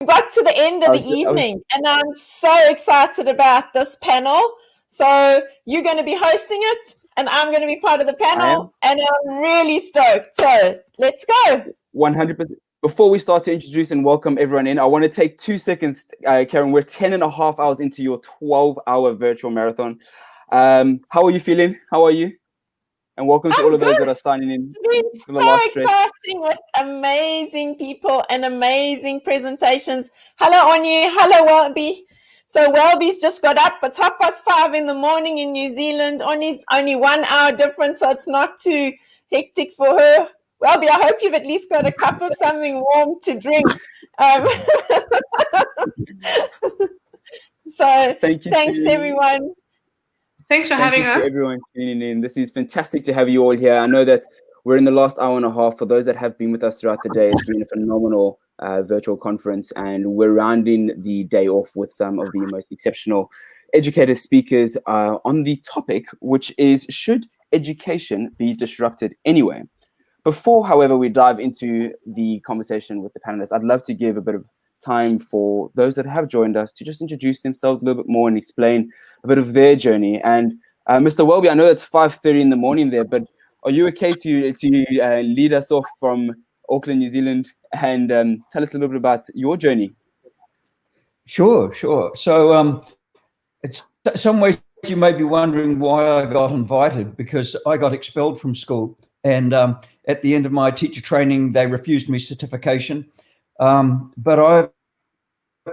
got to the end of the evening, and I'm so excited about this panel. So you're going to be hosting it, and I'm going to be part of the panel, and I'm really stoked. So let's go. 100%. Before we start to introduce and welcome everyone in, I want to take 2 seconds, Karen. We're 10.5 hours into your 12-hour virtual marathon. How are you feeling? How are you? And welcome to all of those that are signing in. It's been so exciting with amazing people and amazing presentations. Hello, Onyi. Hello, Welby. So Welby's just got up. It's 5:30 in the morning in New Zealand. Onyi's only 1 hour difference, so it's not too hectic for her. Welby, I hope you've at least got a cup of something warm to drink. So thanks, everyone. Thanks for having us. Everyone tuning in. This is fantastic to have you all here. I know that we're in the last hour and a half. For those that have been with us throughout the day, it's been a phenomenal virtual conference, and we're rounding the day off with some of the most exceptional educator speakers on the topic, which is, should education be disrupted anyway? Before, however, we dive into the conversation with the panelists, I'd love to give a bit of time for those that have joined us to just introduce themselves a little bit more and explain a bit of their journey. And Mr. Welby, I know it's 5:30 in the morning there, but are you okay to lead us off from Auckland, New Zealand, and tell us a little bit about your journey? Sure. So it's some ways you may be wondering why I got invited, because I got expelled from school, and at the end of my teacher training, they refused me certification. But I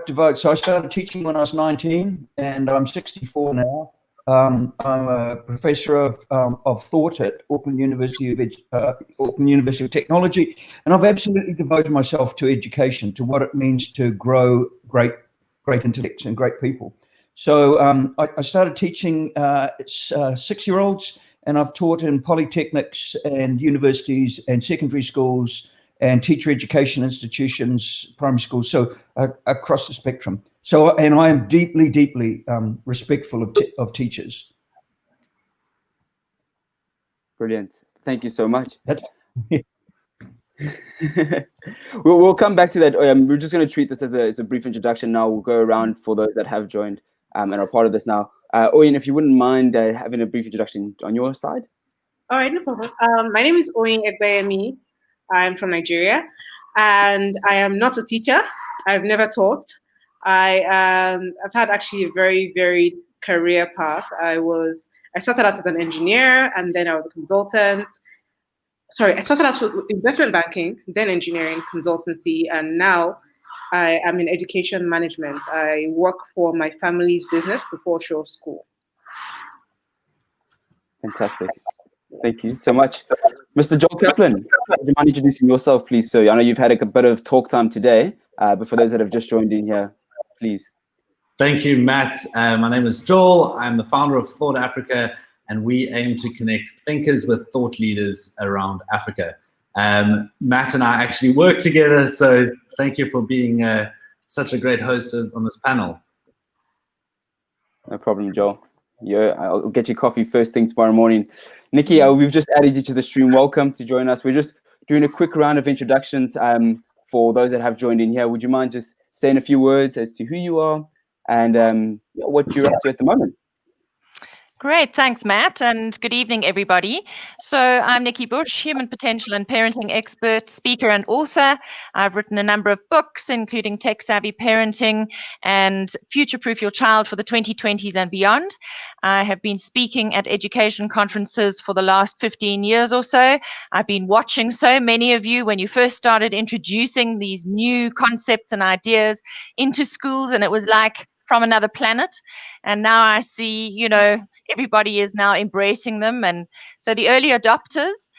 devoted, so I started teaching when I was 19, and I'm 64 now. I'm a professor of thought at Auckland University of Technology, and I've absolutely devoted myself to education, to what it means to grow great intellects and great people. So I started teaching 6-year-olds, and I've taught in polytechnics and universities and secondary schools and teacher education institutions, primary schools, so across the spectrum. So, and I am deeply respectful of teachers. Brilliant. Thank you so much. We'll come back to that. We're just going to treat this as a brief introduction now. We'll go around for those that have joined and are part of this now. Oyin, if you wouldn't mind having a brief introduction on your side. All right, no problem. My name is Oyindamola Egbeyemi. I'm from Nigeria, and I am not a teacher. I've never taught. I've had actually a very varied career path. I started out as an engineer, and then I was a consultant. Sorry, I started out with investment banking, then engineering, consultancy, and now I am in education management. I work for my family's business, the ForeShore School. Fantastic. Thank you so much. Mr. Joel Kaplan, would you mind introducing yourself, please? So I know you've had a bit of talk time today, but for those that have just joined in here, please. Thank you, Matt. My name is Joel. I'm the founder of Thought Africa, and we aim to connect thinkers with thought leaders around Africa. Matt and I actually work together, so thank you for being such a great host on this panel. No problem, Joel. Yeah, I'll get you coffee first thing tomorrow morning. Nikki, we've just added you to the stream. Welcome to join us. We're just doing a quick round of introductions for those that have joined in here. Would you mind just saying a few words as to who you are and what you're up to at the moment? Great, thanks, Matt, and good evening, everybody. So I'm Nikki Bush, human potential and parenting expert, speaker and author. I've written a number of books, including Tech-Savvy Parenting and Future-Proof Your Child for the 2020s and beyond. I have been speaking at education conferences for the last 15 years or so. I've been watching so many of you when you first started introducing these new concepts and ideas into schools, and it was like from another planet. And now I see, everybody is now embracing them. And so the early adopters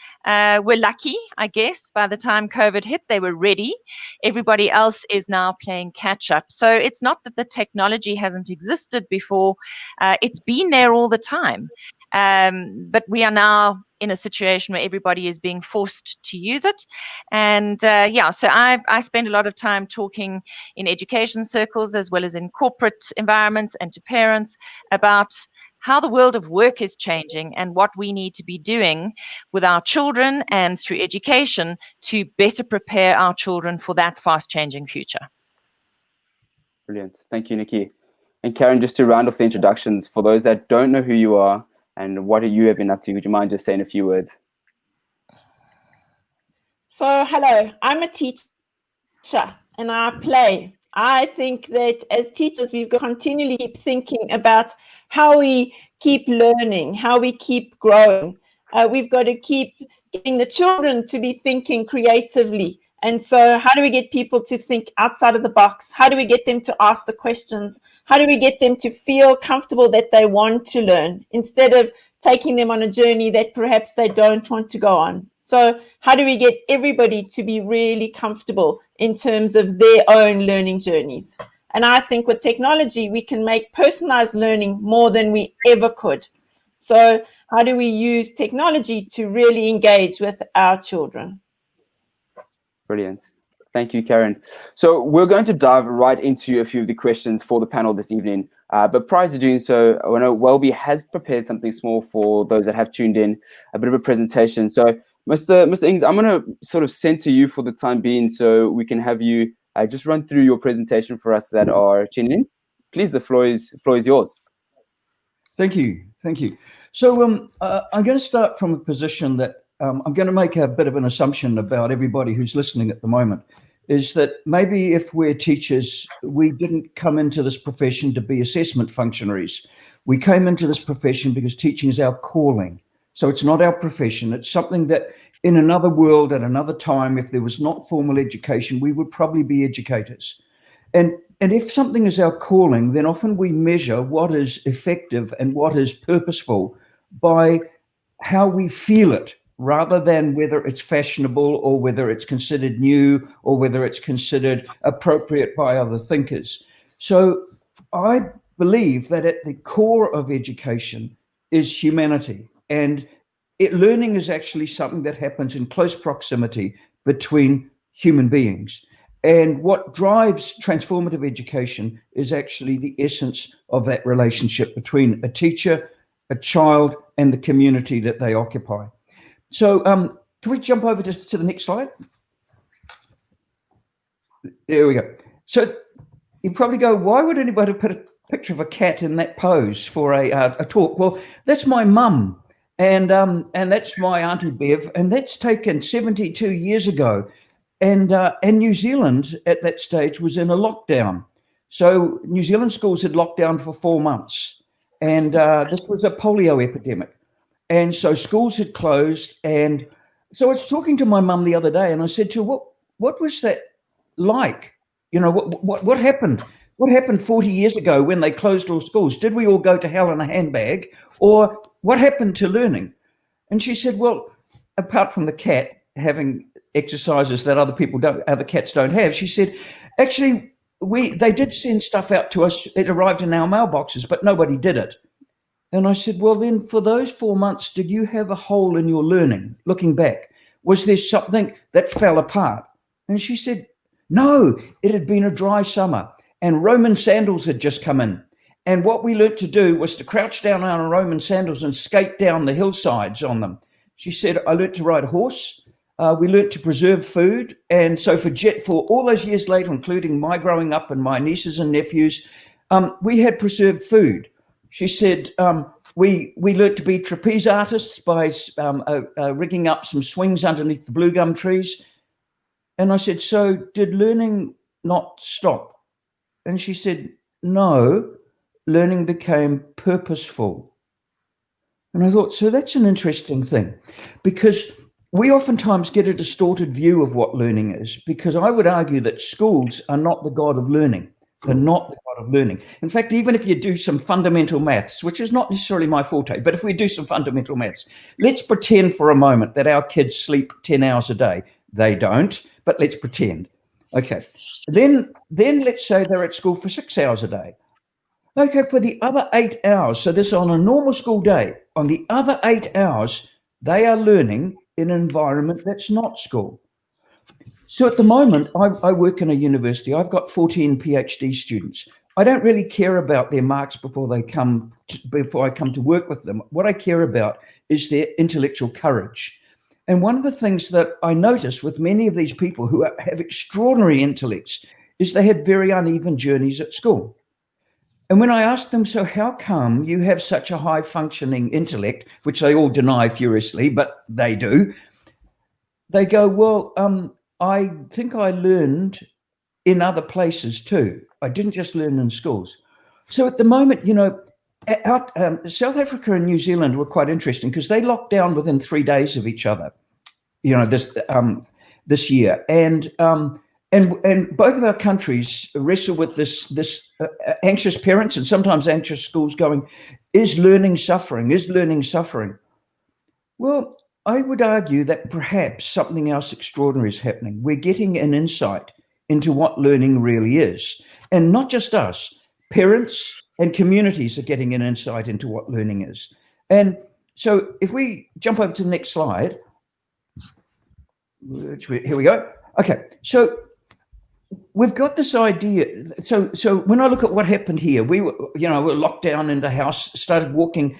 were lucky, I guess. By the time COVID hit, they were ready. Everybody else is now playing catch up. So it's not that the technology hasn't existed before. It's been there all the time. But we are now in a situation where everybody is being forced to use it. And so I spend a lot of time talking in education circles as well as in corporate environments and to parents about how the world of work is changing and what we need to be doing with our children and through education to better prepare our children for that fast changing future. Brilliant. Thank you, Nikki. And Karen, just to round off the introductions, for those that don't know who you are and what you have been up to, would you mind just saying a few words? So, hello, I'm a teacher and I play. I think that as teachers, we've got to continually keep thinking about how we keep learning, how we keep growing. We've got to keep getting the children to be thinking creatively. And so how do we get people to think outside of the box? How do we get them to ask the questions? How do we get them to feel comfortable that they want to learn instead of taking them on a journey that perhaps they don't want to go on? So how do we get everybody to be really comfortable in terms of their own learning journeys? And I think with technology, we can make personalized learning more than we ever could. So how do we use technology to really engage with our children? Brilliant. Thank you, Karen. So we're going to dive right into a few of the questions for the panel this evening. But prior to doing so, I know Welby has prepared something small for those that have tuned in, a bit of a presentation. So Mr. Ings, I'm going to sort of center you for the time being so we can have you just run through your presentation for us that are tuning in. Please, the floor is yours. Thank you. Thank you. So I'm going to start from a position that I'm going to make a bit of an assumption about everybody who's listening at the moment, is that maybe if we're teachers, we didn't come into this profession to be assessment functionaries. We came into this profession because teaching is our calling. So it's not our profession. It's something that in another world at another time, if there was not formal education, we would probably be educators. And if something is our calling, then often we measure what is effective and what is purposeful by how we feel it, rather than whether it's fashionable or whether it's considered new or whether it's considered appropriate by other thinkers. So I believe that at the core of education is humanity, and learning is actually something that happens in close proximity between human beings. And what drives transformative education is actually the essence of that relationship between a teacher, a child, and the community that they occupy. So can we jump over just to the next slide? There we go. So you probably go, why would anybody put a picture of a cat in that pose for a talk? Well, that's my mum, and that's my Auntie Bev, and that's taken 72 years ago. And New Zealand at that stage was in a lockdown. So New Zealand schools had locked down for 4 months, and this was a polio epidemic. And so schools had closed. And so I was talking to my mum the other day, and I said to her, what was that like? You know, what happened? What happened 40 years ago when they closed all schools? Did we all go to hell in a handbag? Or what happened to learning? And she said, well, apart from the cat having exercises that other cats don't have, she said, actually, they did send stuff out to us. It arrived in our mailboxes, but nobody did it. And I said, well, then for those 4 months, did you have a hole in your learning? Looking back, was there something that fell apart? And she said, no, it had been a dry summer and Roman sandals had just come in. And what we learnt to do was to crouch down on our Roman sandals and skate down the hillsides on them. She said, I learnt to ride a horse. We learnt to preserve food. And so for all those years later, including my growing up and my nieces and nephews, we had preserved food. She said, we learnt to be trapeze artists by rigging up some swings underneath the blue gum trees. And I said, so did learning not stop? And she said, no, learning became purposeful. And I thought, so that's an interesting thing, because we oftentimes get a distorted view of what learning is, because I would argue that schools are not the God of learning. They're not the God of learning. In fact, even if you do some fundamental maths, which is not necessarily my forte, but if we do some fundamental maths, let's pretend for a moment that our kids sleep 10 hours a day. They don't, but let's pretend. Okay. Then let's say they're at school for 6 hours a day. Okay, for the other 8 hours, so this is on a normal school day, on the other 8 hours, they are learning in an environment that's not school. So at the moment, I work in a university. I've got 14 PhD students. I don't really care about their marks before I come to work with them. What I care about is their intellectual courage. And one of the things that I notice with many of these people who have extraordinary intellects is they had very uneven journeys at school. And when I asked them, so how come you have such a high functioning intellect, which they all deny furiously, but they do, they go, well, I think I learned in other places too. I didn't just learn in schools. So at the moment, you know, South Africa and New Zealand were quite interesting because they locked down within 3 days of each other, you know, this year. And both of our countries wrestle with this anxious parents and sometimes anxious schools going, is learning suffering? Is learning suffering? Well, I would argue that perhaps something else extraordinary is happening. We're getting an insight into what learning really is. And not just us, parents and communities are getting an insight into what learning is. And so if we jump over to the next slide, here we go. Okay, so we've got this idea. So when I look at what happened here, we were locked down in the house, started walking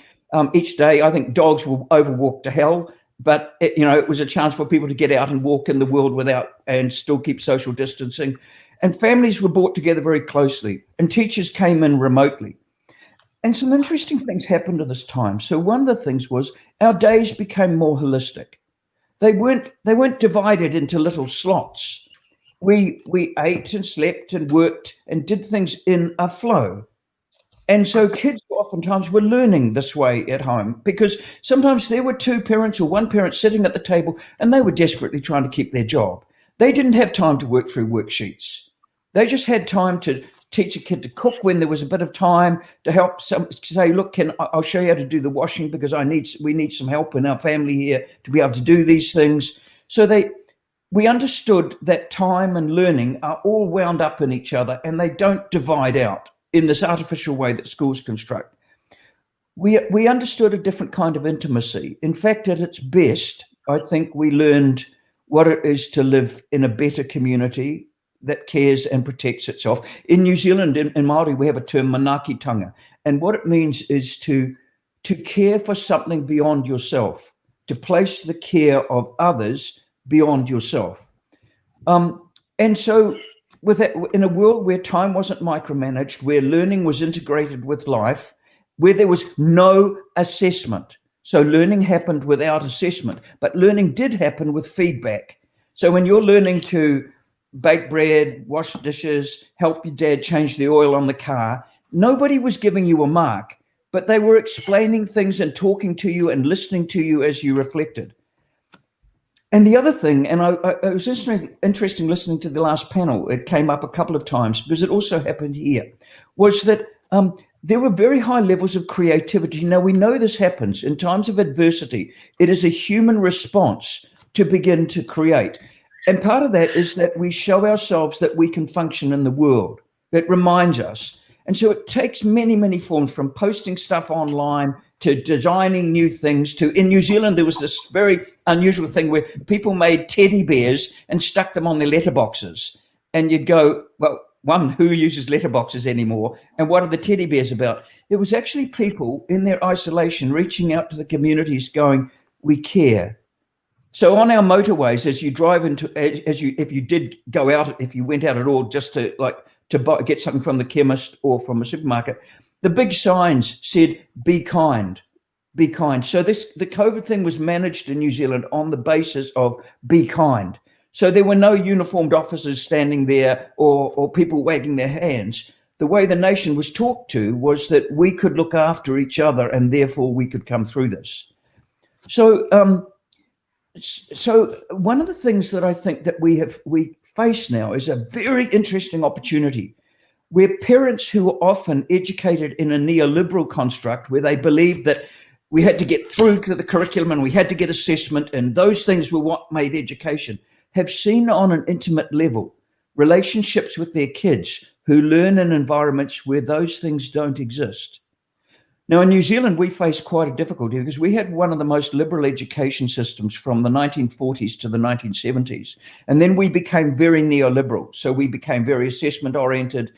each day. I think dogs will overwalk to hell, but it was a chance for people to get out and walk in the world without and still keep social distancing. And families were brought together very closely, and teachers came in remotely. And some interesting things happened at this time. So one of the things was our days became more holistic. They weren't divided into little slots. We ate and slept and worked and did things in a flow. And so kids oftentimes were learning this way at home because sometimes there were two parents or one parent sitting at the table and they were desperately trying to keep their job. They didn't have time to work through worksheets. They just had time to teach a kid to cook when there was a bit of time, to help say, look, I'll show you how to do the washing because we need some help in our family here to be able to do these things. So we understood that time and learning are all wound up in each other and they don't divide out in this artificial way that schools construct. We understood a different kind of intimacy. In fact, at its best, I think we learned what it is to live in a better community that cares and protects itself. In New Zealand, in Māori, we have a term, manaakitanga. And what it means is to care for something beyond yourself, to place the care of others beyond yourself. And so with that, in a world where time wasn't micromanaged, where learning was integrated with life, where there was no assessment. So learning happened without assessment, but learning did happen with feedback. So when you're learning to bake bread, wash dishes, help your dad change the oil on the car, nobody was giving you a mark, but they were explaining things and talking to you and listening to you as you reflected. And the other thing, and it was interesting listening to the last panel, it came up a couple of times because it also happened here, was that there were very high levels of creativity. Now, we know this happens in times of adversity. It is a human response to begin to create. And part of that is that we show ourselves that we can function in the world. It reminds us. And so it takes many, many forms, from posting stuff online to designing new things to, in New Zealand, there was this very unusual thing where people made teddy bears and stuck them on their letterboxes. And you'd go, well, one, who uses letterboxes anymore? And what are the teddy bears about? It was actually people in their isolation reaching out to the communities going, we care. So on our motorways, as you drive into, if you did go out, if you went out at all just to get something from the chemist or from a supermarket, the big signs said, be kind, be kind. So the COVID thing was managed in New Zealand on the basis of be kind. So there were no uniformed officers standing there or people wagging their hands. The way the nation was talked to was that we could look after each other and therefore we could come through this. So one of the things that I think that we face now is a very interesting opportunity where parents who are often educated in a neoliberal construct where they believe that we had to get through to the curriculum and we had to get assessment and those things were what made education, have seen on an intimate level relationships with their kids who learn in environments where those things don't exist. Now, in New Zealand, we faced quite a difficulty because we had one of the most liberal education systems from the 1940s to the 1970s. And then we became very neoliberal. So we became very assessment oriented.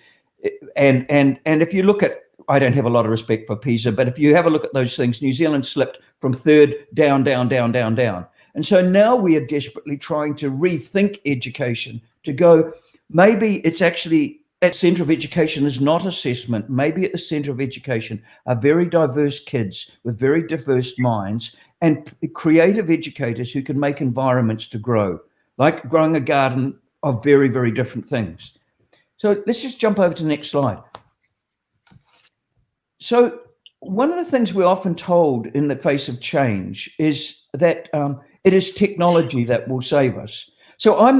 And if you look at, I don't have a lot of respect for PISA, but if you have a look at those things, New Zealand slipped from third down. And so now we are desperately trying to rethink education to go, maybe it's actually at the center of education is not assessment. Maybe at the center of education are very diverse kids with very diverse minds and creative educators who can make environments to grow, like growing a garden of very, very different things. So let's just jump over to the next slide. So one of the things we're often told in the face of change is that it is technology that will save us. So I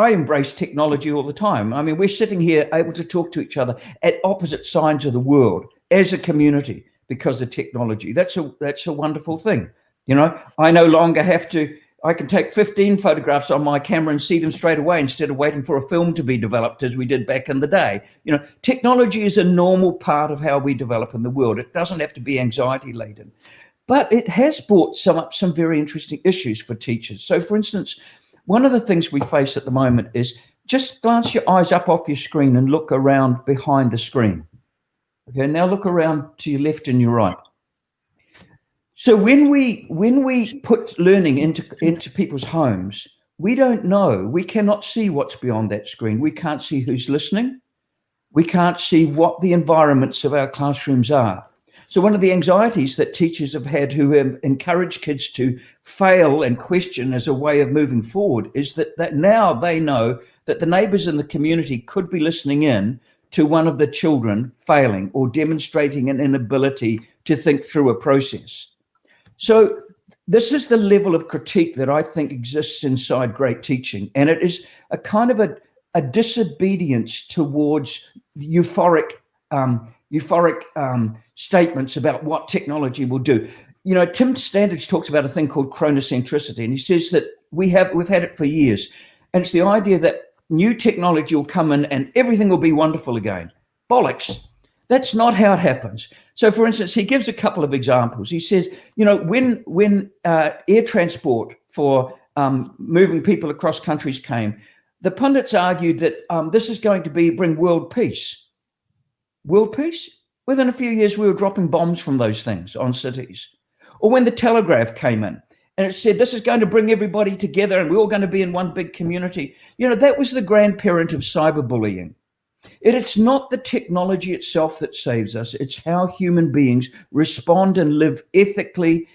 embrace technology all the time. I mean, we're sitting here able to talk to each other at opposite sides of the world as a community because of technology. That's a wonderful thing. You know, I no longer have to, I can take 15 photographs on my camera and see them straight away instead of waiting for a film to be developed as we did back in the day. You know, technology is a normal part of how we develop in the world. It doesn't have to be anxiety laden, but it has brought up some very interesting issues for teachers. So for instance, one of the things we face at the moment is just glance your eyes up off your screen and look around behind the screen. Okay, now look around to your left and your right. So when we put learning into people's homes, we don't know, we cannot see what's beyond that screen. We can't see who's listening. We can't see what the environments of our classrooms are. So one of the anxieties that teachers have had who have encouraged kids to fail and question as a way of moving forward is that now they know that the neighbours in the community could be listening in to one of the children failing or demonstrating an inability to think through a process. So this is the level of critique that I think exists inside great teaching. And it is a kind of a disobedience towards euphoric statements about what technology will do. You know, Tim Standage talks about a thing called chronocentricity, and he says that we've had it for years. And it's the idea that new technology will come in and everything will be wonderful again. Bollocks. That's not how it happens. So, for instance, he gives a couple of examples. He says, you know, when air transport for moving people across countries came, the pundits argued that this is going to bring world peace. World peace? Within a few years, we were dropping bombs from those things on cities. Or when the telegraph came in and it said, this is going to bring everybody together and we're all going to be in one big community. You know, that was the grandparent of cyberbullying. It's not the technology itself that saves us. It's how human beings respond and live ethically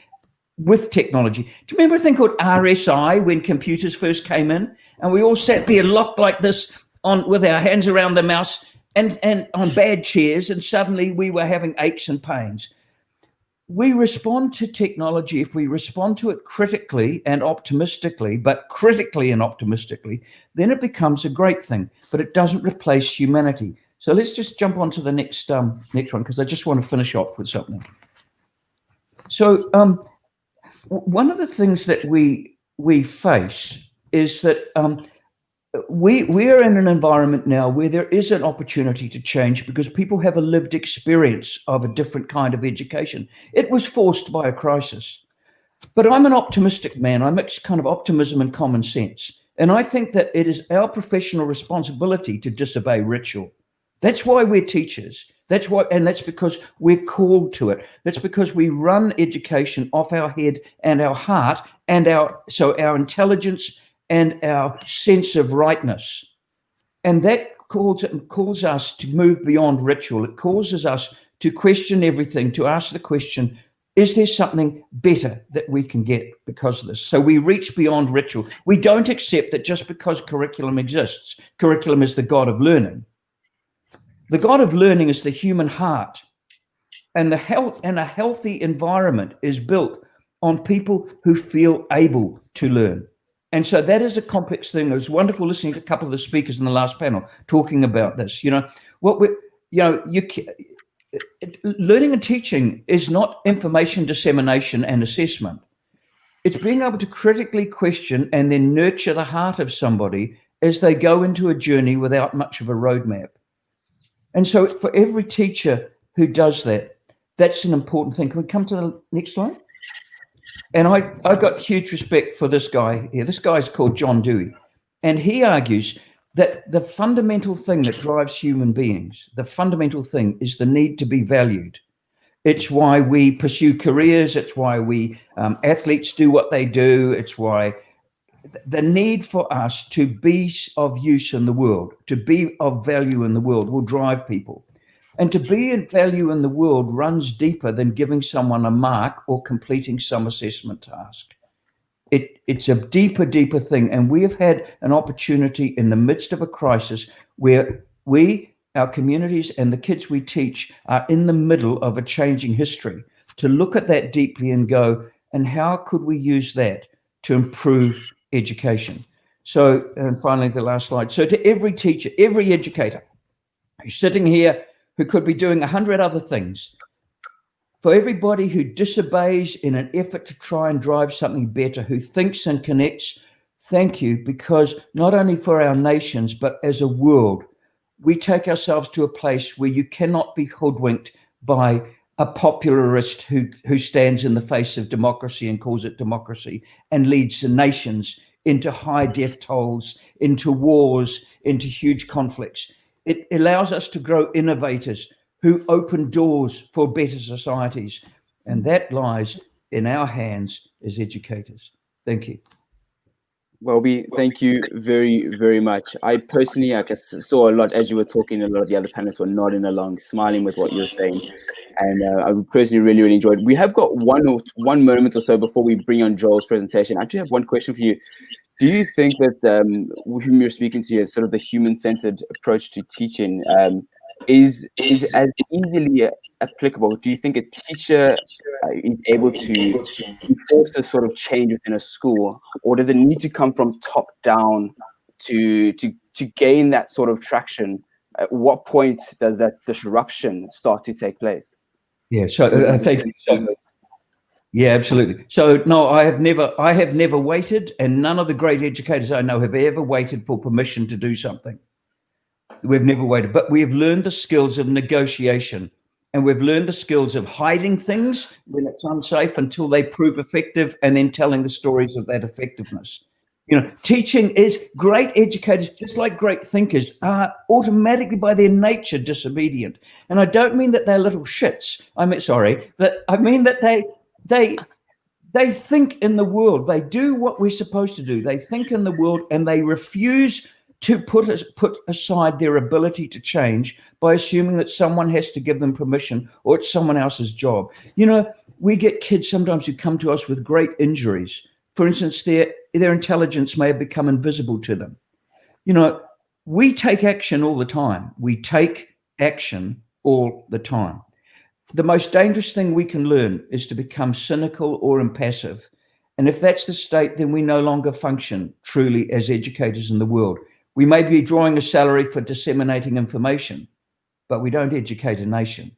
with technology. Do you remember a thing called RSI when computers first came in? And we all sat there locked like this with our hands around the mouse and on bad chairs, and suddenly we were having aches and pains. We respond to technology, if we respond to it critically and optimistically, but critically and optimistically, then it becomes a great thing, but it doesn't replace humanity. So let's just jump on to the next one, because I just want to finish off with something. So one of the things that we face is that we are in an environment now where there is an opportunity to change because people have a lived experience of a different kind of education. It was forced by a crisis. But I'm an optimistic man. I mix kind of optimism and common sense. And I think that it is our professional responsibility to disobey ritual. That's why we're teachers. That's because we're called to it. That's because we run education off our head and our heart and our intelligence and our sense of rightness. And that calls us to move beyond ritual. It causes us to question everything, to ask the question, is there something better that we can get because of this? So we reach beyond ritual. We don't accept that just because curriculum exists, curriculum is the God of learning. The God of learning is the human heart. And a healthy environment is built on people who feel able to learn. And so that is a complex thing. It was wonderful listening to a couple of the speakers in the last panel talking about this. Learning and teaching is not information dissemination and assessment. It's being able to critically question and then nurture the heart of somebody as they go into a journey without much of a roadmap. And so for every teacher who does that, that's an important thing. Can we come to the next slide? And I've got huge respect for this guy here. This guy's called John Dewey. And he argues that the fundamental thing that drives human beings, the fundamental thing is the need to be valued. It's why we pursue careers. It's why we athletes do what they do. It's why the need for us to be of use in the world, to be of value in the world, will drive people. And to be of value in the world runs deeper than giving someone a mark or completing some assessment task. It's a deeper thing. And we have had an opportunity in the midst of a crisis where our communities and the kids we teach are in the middle of a changing history, to look at that deeply and go, and how could we use that to improve education? So, and finally, the last slide. So to every teacher, every educator who's sitting here, who could be doing 100 other things, for everybody who disobeys in an effort to try and drive something better, who thinks and connects, thank you, because not only for our nations, but as a world, we take ourselves to a place where you cannot be hoodwinked by a popularist who stands in the face of democracy and calls it democracy and leads the nations into high death tolls, into wars, into huge conflicts. It allows us to grow innovators who open doors for better societies. And that lies in our hands as educators. Thank you. Welby, thank you very, very much. I personally, I saw a lot as you were talking. A lot of the other panelists were nodding along, smiling with what you were saying. And I personally really enjoyed it. We have got one moment or so before we bring on Joel's presentation. I do have one question for you. Do you think that whom you're speaking to, sort of the human-centered approach to teaching, is as easily applicable? Do you think a teacher is able to enforce this sort of change within a school, or does it need to come from top down to gain that sort of traction? At what point does that disruption start to take place? Yeah, so I think so. Yeah, absolutely. So no, I have never waited, and none of the great educators I know have ever waited for permission to do something. We've never waited, but we have learned the skills of negotiation, and we've learned the skills of hiding things when it's unsafe until they prove effective, and then telling the stories of that effectiveness. You know, teaching is great educators, just like great thinkers, are automatically by their nature disobedient. And I don't mean that they're little shits. I mean that they think in the world. They do what we're supposed to do. They think in the world, and they refuse to put aside their ability to change by assuming that someone has to give them permission or it's someone else's job. You know, we get kids sometimes who come to us with great injuries. For instance, their intelligence may have become invisible to them. You know, we take action all the time. We take action all the time. The most dangerous thing we can learn is to become cynical or impassive. And if that's the state, then we no longer function truly as educators in the world. We may be drawing a salary for disseminating information, but we don't educate a nation.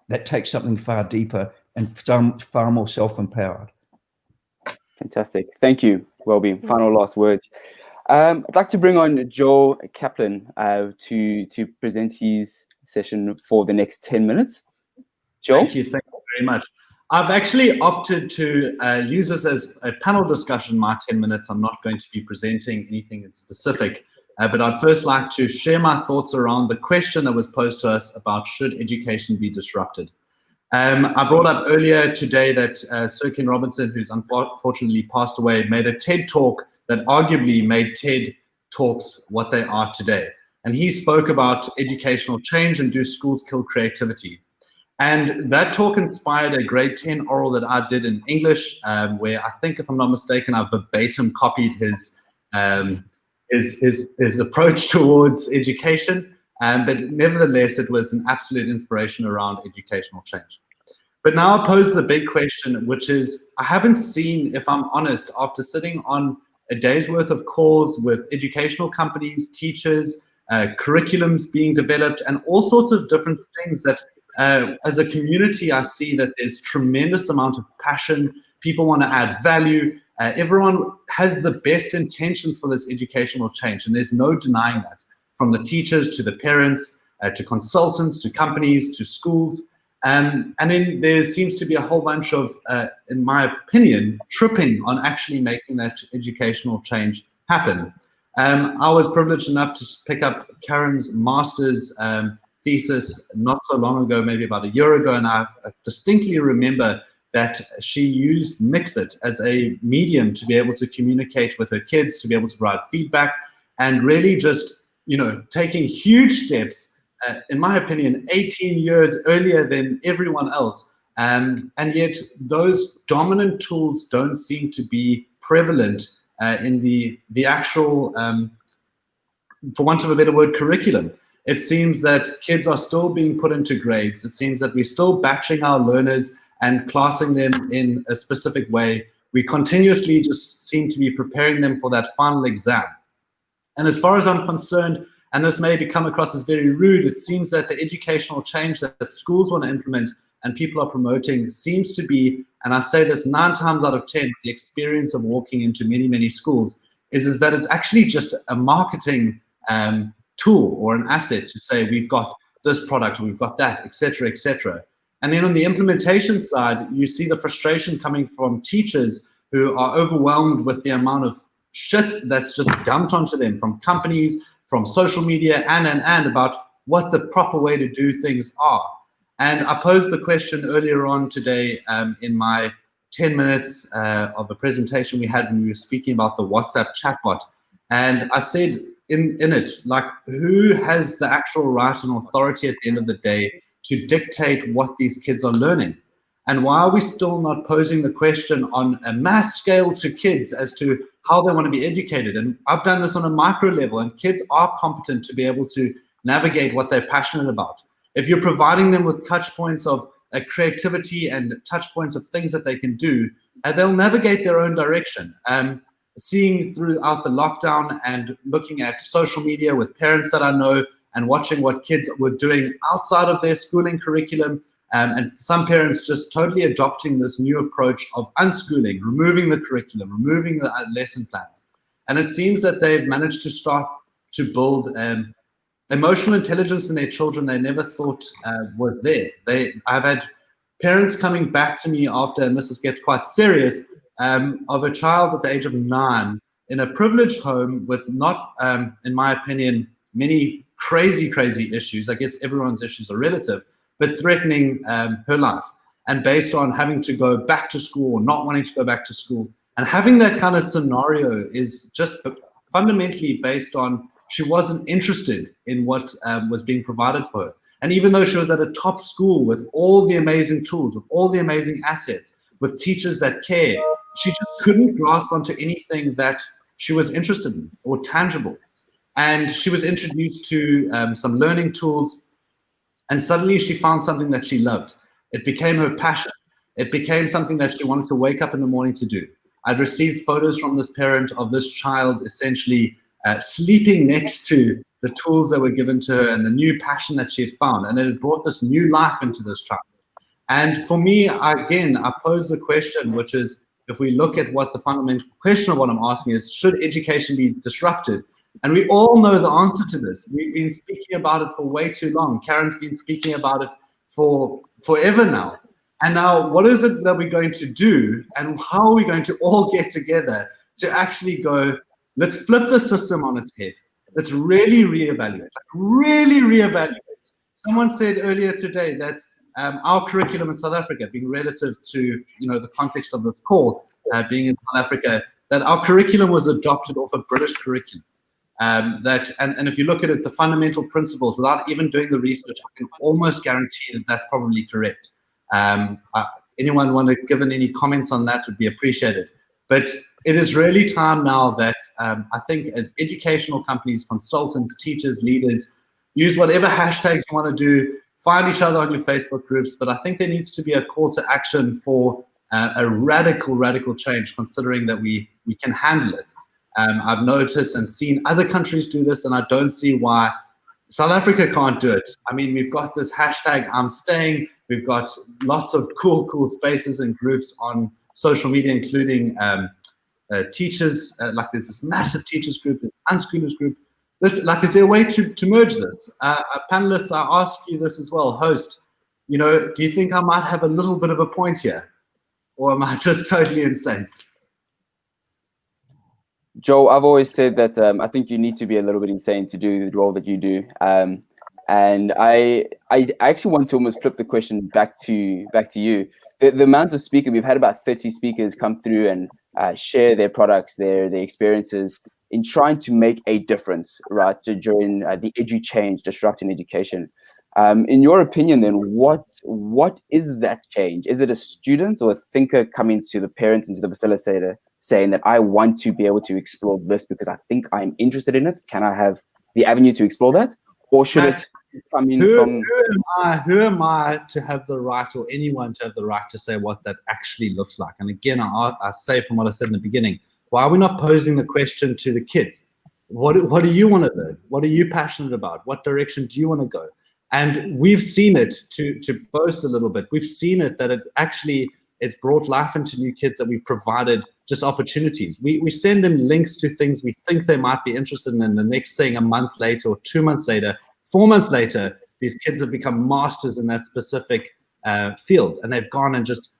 That takes something far deeper and far more self-empowered. Fantastic. Thank you, Welby. Final last words. I'd like to bring on Joel Kaplan to present his session for the next 10 minutes. Joel? Thank you very much. I've actually opted to use this as a panel discussion, my 10 minutes. I'm not going to be presenting anything in specific, but I'd first like to share my thoughts around the question that was posed to us about should education be disrupted. I brought up earlier today that Sir Ken Robinson, who's unfortunately passed away, made a TED talk that arguably made TED Talks what they are today. And he spoke about educational change and do schools kill creativity. And that talk inspired a grade 10 oral that I did in English, where I think, if I'm not mistaken, I verbatim copied his approach towards education. But nevertheless, it was an absolute inspiration around educational change. But now I pose the big question, which is, I haven't seen, if I'm honest, after sitting on a day's worth of calls with educational companies, teachers, curriculums being developed, and all sorts of different things that as a community, I see that there's tremendous amount of passion. People want to add value. Everyone has the best intentions for this educational change, and there's no denying that. From the teachers to the parents, to consultants, to companies, to schools. And then there seems to be a whole bunch of, in my opinion, tripping on actually making that educational change happen. I was privileged enough to pick up Karen's master's thesis not so long ago, maybe about a year ago, and I distinctly remember that she used Mixit as a medium to be able to communicate with her kids, to be able to provide feedback, and really just, taking huge steps, in my opinion, 18 years earlier than everyone else. And yet those dominant tools don't seem to be prevalent in the actual, for want of a better word, curriculum. It seems that kids are still being put into grades. It seems that we're still batching our learners and classing them in a specific way. We continuously just seem to be preparing them for that final exam. And as far as I'm concerned, and this may come across as very rude, it seems that the educational change that schools want to implement and people are promoting seems to be, and I say this 9 times out of 10, the experience of walking into many, many schools, is that it's actually just a marketing tool or an asset to say, we've got this product, or we've got that, etc., etc. And then on the implementation side, you see the frustration coming from teachers who are overwhelmed with the amount of shit that's just dumped onto them from companies, from social media, and about what the proper way to do things are. And I posed the question earlier on today in my 10 minutes of a presentation we had when we were speaking about the WhatsApp chatbot. And I said in it, like, who has the actual right and authority at the end of the day to dictate what these kids are learning? And why are we still not posing the question on a mass scale to kids as to how they want to be educated? And I've done this on a micro level, and kids are competent to be able to navigate what they're passionate about. If you're providing them with touch points of creativity and touch points of things that they can do, they'll navigate their own direction. Seeing throughout the lockdown and looking at social media with parents that I know and watching what kids were doing outside of their schooling curriculum, and some parents just totally adopting this new approach of unschooling, removing the curriculum, removing the lesson plans. And it seems that they've managed to start to build emotional intelligence in their children they never thought was there. I've had parents coming back to me after, and this gets quite serious, of a child at the age of 9 in a privileged home with not, in my opinion, many crazy issues. I guess everyone's issues are relative, but threatening her life, and based on having to go back to school or not wanting to go back to school. And having that kind of scenario is just fundamentally based on she wasn't interested in what was being provided for her. And even though she was at a top school with all the amazing tools, with all the amazing assets, with teachers that care, she just couldn't grasp onto anything that she was interested in or tangible. And she was introduced to some learning tools, and suddenly she found something that she loved. It became her passion. It became something that she wanted to wake up in the morning to do. I'd received photos from this parent of this child essentially sleeping next to the tools that were given to her and the new passion that she had found. And it had brought this new life into this child. And for me, I pose the question, which is, if we look at what the fundamental question of what I'm asking is, should education be disrupted? And we all know the answer to this. We've been speaking about it for way too long. Karen's been speaking about it for forever now. And now, what is it that we're going to do, and how are we going to all get together to actually go, let's flip the system on its head. Let's really reevaluate, Someone said earlier today that our curriculum in South Africa, being relative to the context of this call, being in South Africa, that our curriculum was adopted off a British curriculum. And if you look at it, the fundamental principles, without even doing the research, I can almost guarantee that that's probably correct. Anyone want to give any comments on that would be appreciated. But it is really time now that I think as educational companies, consultants, teachers, leaders, use whatever hashtags you want to do, find each other on your Facebook groups, but I think there needs to be a call to action for a radical change, considering that we can handle it. I've noticed and seen other countries do this, and I don't see why South Africa can't do it. I mean, we've got this hashtag I'm staying. We've got lots of cool spaces and groups on social media, including teachers. Like there's this massive teachers group, there's unschoolers group. Is there a way to merge this? Panelists, I ask you this as well. Host, do you think I might have a little bit of a point here? Or am I just totally insane? Joel, I've always said that I think you need to be a little bit insane to do the role that you do. And And I actually want to almost flip the question back to you. The amount of speakers, we've had about 30 speakers come through and share their products, their experiences in trying to make a difference, right, during the EduChange, disrupting education. In your opinion, then, what is that change? Is it a student or a thinker coming to the parents and to the facilitator saying that I want to be able to explore this because I think I'm interested in it? Can I have the avenue to explore that? Or should it come in from... Who am I to have the right, or anyone to have the right to say what that actually looks like? And again, I say from what I said in the beginning, why are we not posing the question to the kids? What do you want to learn? What are you passionate about? What direction do you want to go? And we've seen it, to boast a little bit, we've seen it that it's brought life into new kids, that we've provided just opportunities. We send them links to things we think they might be interested in, and the next thing, a month later or 2 months later, 4 months later, these kids have become masters in that specific field, and they've gone and just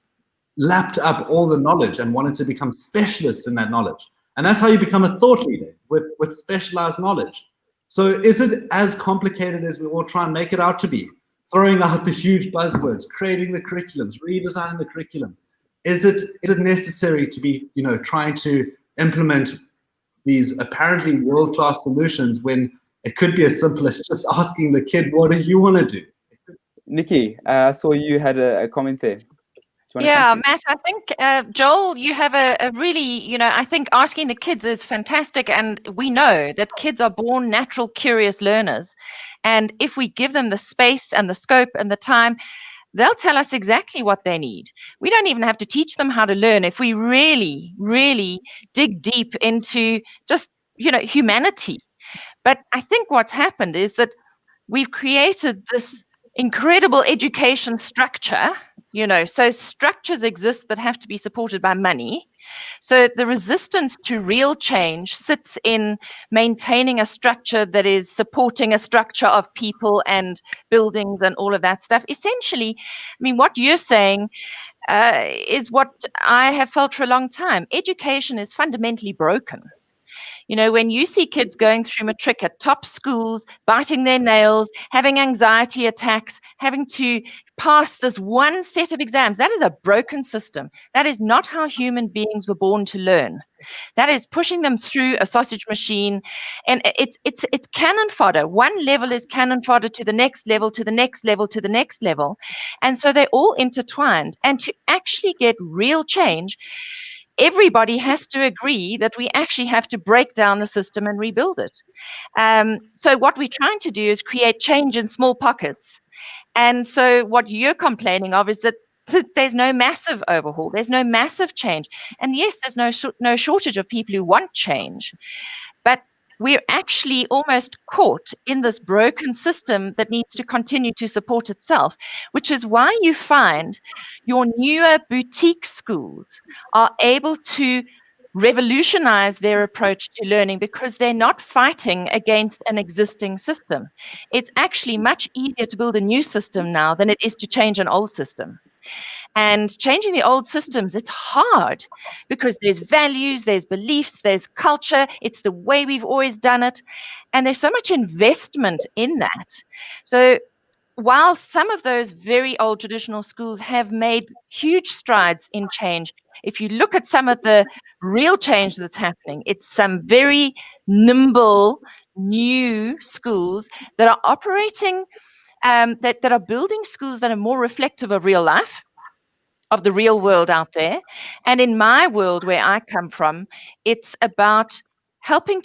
lapped up all the knowledge and wanted to become specialists in that knowledge. And that's how you become a thought leader, with specialized knowledge. So is it as complicated as we all try and make it out to be? Throwing out the huge buzzwords, creating the curriculums, redesigning the curriculums. Is it necessary to be, trying to implement these apparently world-class solutions when it could be as simple as just asking the kid, what do you want to do? Nikki, I saw you had a comment there. Yeah, Matt, I think, Joel, you have a really, I think asking the kids is fantastic. And we know that kids are born natural, curious learners. And if we give them the space and the scope and the time, they'll tell us exactly what they need. We don't even have to teach them how to learn if we really, really dig deep into just, humanity. But I think what's happened is that we've created this incredible education structure, so structures exist that have to be supported by money. So the resistance to real change sits in maintaining a structure that is supporting a structure of people and buildings and all of that stuff. Essentially, what you're saying is what I have felt for a long time. Education is fundamentally broken. When you see kids going through matric at top schools, biting their nails, having anxiety attacks, having to pass this one set of exams, that is a broken system. That is not how human beings were born to learn. That is pushing them through a sausage machine, and it's cannon fodder. One level is cannon fodder to the next level, to the next level, to the next level. And so they're all intertwined. And to actually get real change, everybody has to agree that we actually have to break down the system and rebuild it. So what we're trying to do is create change in small pockets. And so what you're complaining of is that there's no massive overhaul, there's no massive change. And yes, there's no shortage of people who want change. But we're actually almost caught in this broken system that needs to continue to support itself, which is why you find your newer boutique schools are able to revolutionize their approach to learning because they're not fighting against an existing system. It's actually much easier to build a new system now than it is to change an old system. And changing the old systems, it's hard because there's values, there's beliefs, there's culture. It's the way we've always done it. And there's so much investment in that. So while some of those very old traditional schools have made huge strides in change, if you look at some of the real change that's happening, it's some very nimble new schools that are operating, that are building schools that are more reflective of real life, of the real world out there. And in my world, where I come from, it's about helping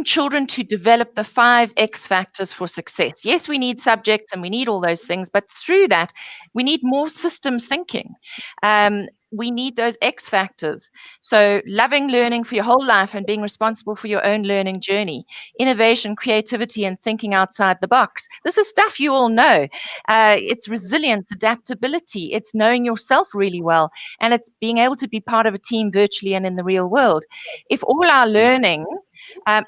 children to develop the 5 X factors for success. Yes, we need subjects and we need all those things, but through that, we need more systems thinking. We need those X factors. So loving learning for your whole life and being responsible for your own learning journey, innovation, creativity, and thinking outside the box. This is stuff you all know. It's resilience, adaptability. It's knowing yourself really well. And it's being able to be part of a team virtually and in the real world. If all our learning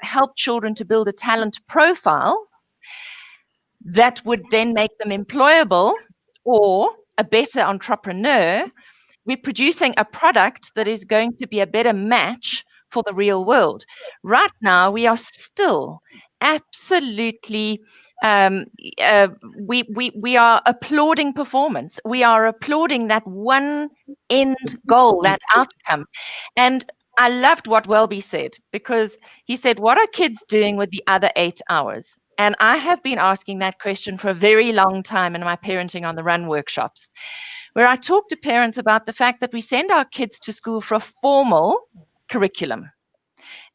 help children to build a talent profile that would then make them employable or a better entrepreneur, we're producing a product that is going to be a better match for the real world. Right now, we are still absolutely, we are applauding performance. We are applauding that one end goal, that outcome. And I loved what Welby said, because he said, what are kids doing with the other 8 hours? And I have been asking that question for a very long time in my Parenting on the Run workshops, where I talk to parents about the fact that we send our kids to school for a formal curriculum.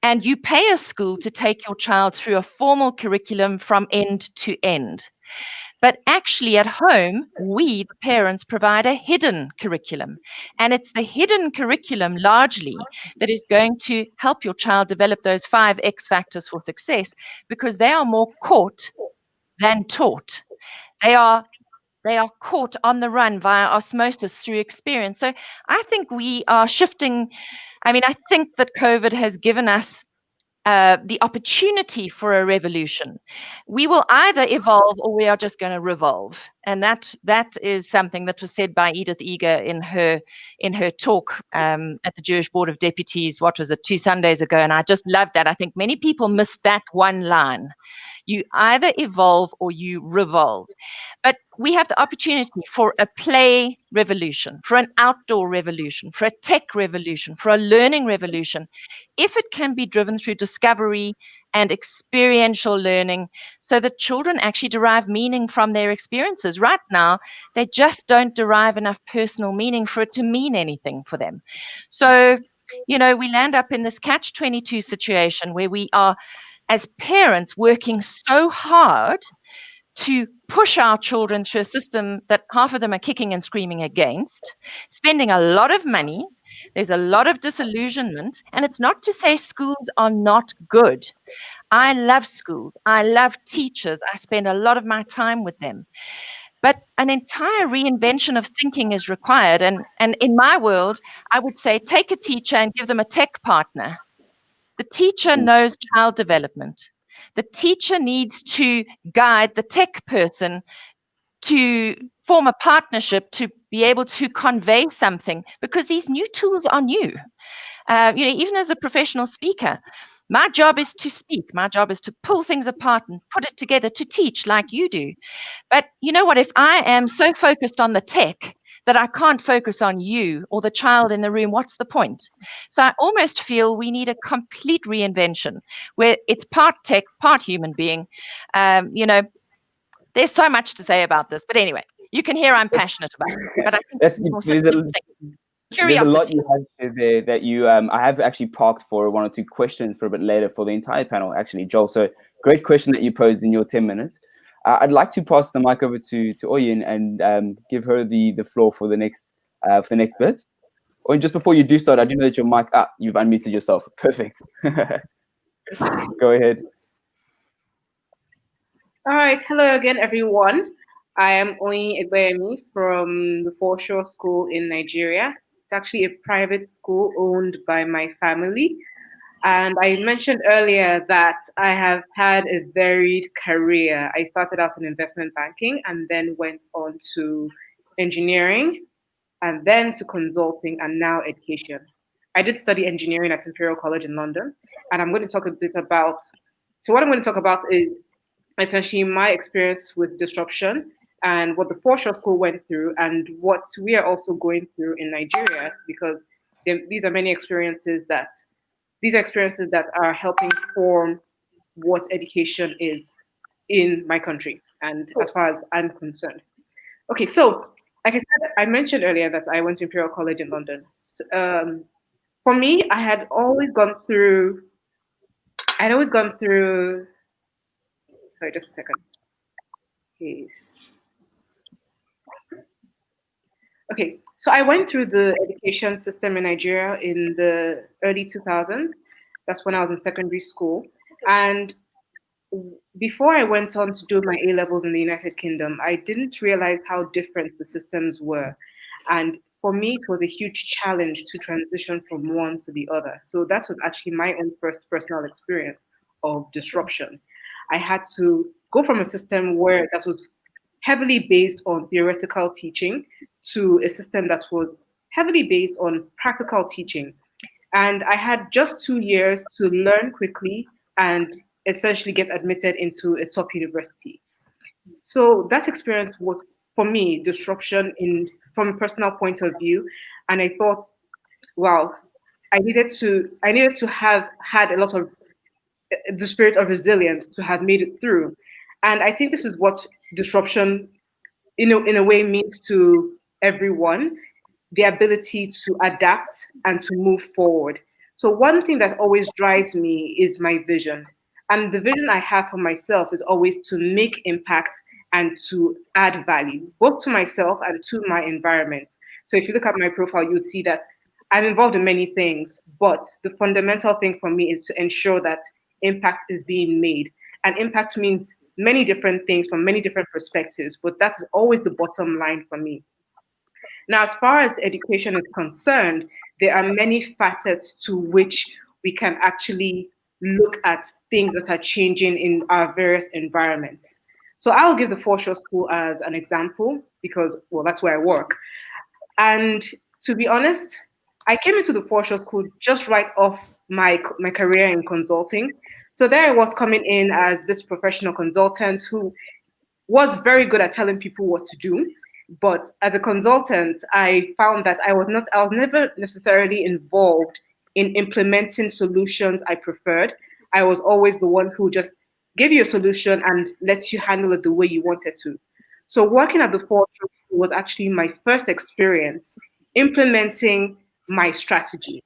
And you pay a school to take your child through a formal curriculum from end to end. But actually at home, we, the parents, provide a hidden curriculum. And it's the hidden curriculum largely that is going to help your child develop those 5 X factors for success, because they are more caught than taught. They are caught on the run via osmosis through experience. So I think we are shifting. I mean, I think that COVID has given us the opportunity for a revolution. We will either evolve or we are just going to revolve, and that is something that was said by Edith Eger in her talk at the Jewish Board of Deputies. What was it, 2 Sundays ago? And I just loved that. I think many people missed that one line. You either evolve or you revolve. But we have the opportunity for a play revolution, for an outdoor revolution, for a tech revolution, for a learning revolution, if it can be driven through discovery and experiential learning, so that children actually derive meaning from their experiences. Right now, they just don't derive enough personal meaning for it to mean anything for them. So, we land up in this catch-22 situation where we are, as parents, working so hard to push our children through a system that half of them are kicking and screaming against, spending a lot of money. There's a lot of disillusionment. And it's not to say schools are not good. I love schools. I love teachers. I spend a lot of my time with them. But an entire reinvention of thinking is required. And in my world, I would say take a teacher and give them a tech partner. The teacher knows child development. The teacher needs to guide the tech person to form a partnership to be able to convey something, because these new tools are new. Even as a professional speaker, my job is to speak. My job is to pull things apart and put it together, to teach like you do. But you know what? If I am so focused on the tech that I can't focus on you or the child in the room, what's the point? So I almost feel we need a complete reinvention where it's part tech, part human being. There's so much to say about this, but anyway, you can hear I'm passionate about it. But I think there's a lot you have there that you I have actually parked for 1 or 2 questions for a bit later for the entire panel, actually, Joel. So great question that you posed in your 10 minutes. I'd like to pass the mic over to Oyin and give her the floor for the next bit. Oyin, just before you do start, I do know that your mic you've unmuted yourself. Perfect. Go ahead. All right. Hello again, everyone. I am Oyindamola Egbeyemi from the ForeShore School in Nigeria. It's actually a private school owned by my family. And I mentioned earlier that I have had a varied career. I started out in investment banking and then went on to engineering and then to consulting and now education. I did study engineering at Imperial College in London. And I'm going to talk a bit about, what I'm going to talk about is essentially my experience with disruption and what the ForeShore School went through and what we are also going through in Nigeria, because these are many experiences that are helping form what education is in my country and as far as I'm concerned. Okay, so like I said, I mentioned earlier that I went to Imperial College in London. For me, I had always gone through, sorry, just a second. Please. Okay, so I went through the education system in Nigeria in the early 2000s. That's when I was in secondary school. And before I went on to do my A-levels in the United Kingdom, I didn't realize how different the systems were. And for me, it was a huge challenge to transition from one to the other. So that was actually my own first personal experience of disruption. I had to go from a system where that was heavily based on theoretical teaching to a system that was heavily based on practical teaching. And I had just 2 years to learn quickly and essentially get admitted into a top university. So that experience was, for me, disruption from a personal point of view. And I thought, wow, I needed to have had a lot of the spirit of resilience to have made it through. And I think this is what disruption, in a way, means to everyone, the ability to adapt and to move forward. So one thing that always drives me is my vision. And the vision I have for myself is always to make impact and to add value, both to myself and to my environment. So if you look at my profile, you would see that I'm involved in many things, but the fundamental thing for me is to ensure that impact is being made. And impact means many different things from many different perspectives, but that's always the bottom line for me. Now, as far as education is concerned, there are many facets to which we can actually look at things that are changing in our various environments. So I'll give the ForeShore School as an example because, well, that's where I work. And to be honest, I came into the ForeShore School just right off my career in consulting. So there I was coming in as this professional consultant who was very good at telling people what to do. But as a consultant, I found that I was never necessarily involved in implementing solutions I preferred. I was always the one who just gave you a solution and lets you handle it the way you wanted to. So working at the ForeShore School was actually my first experience implementing my strategy.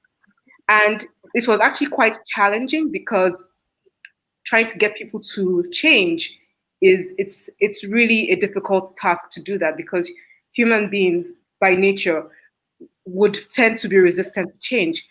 And this was actually quite challenging because trying to get people to change it's really a difficult task to do that because human beings by nature would tend to be resistant to change.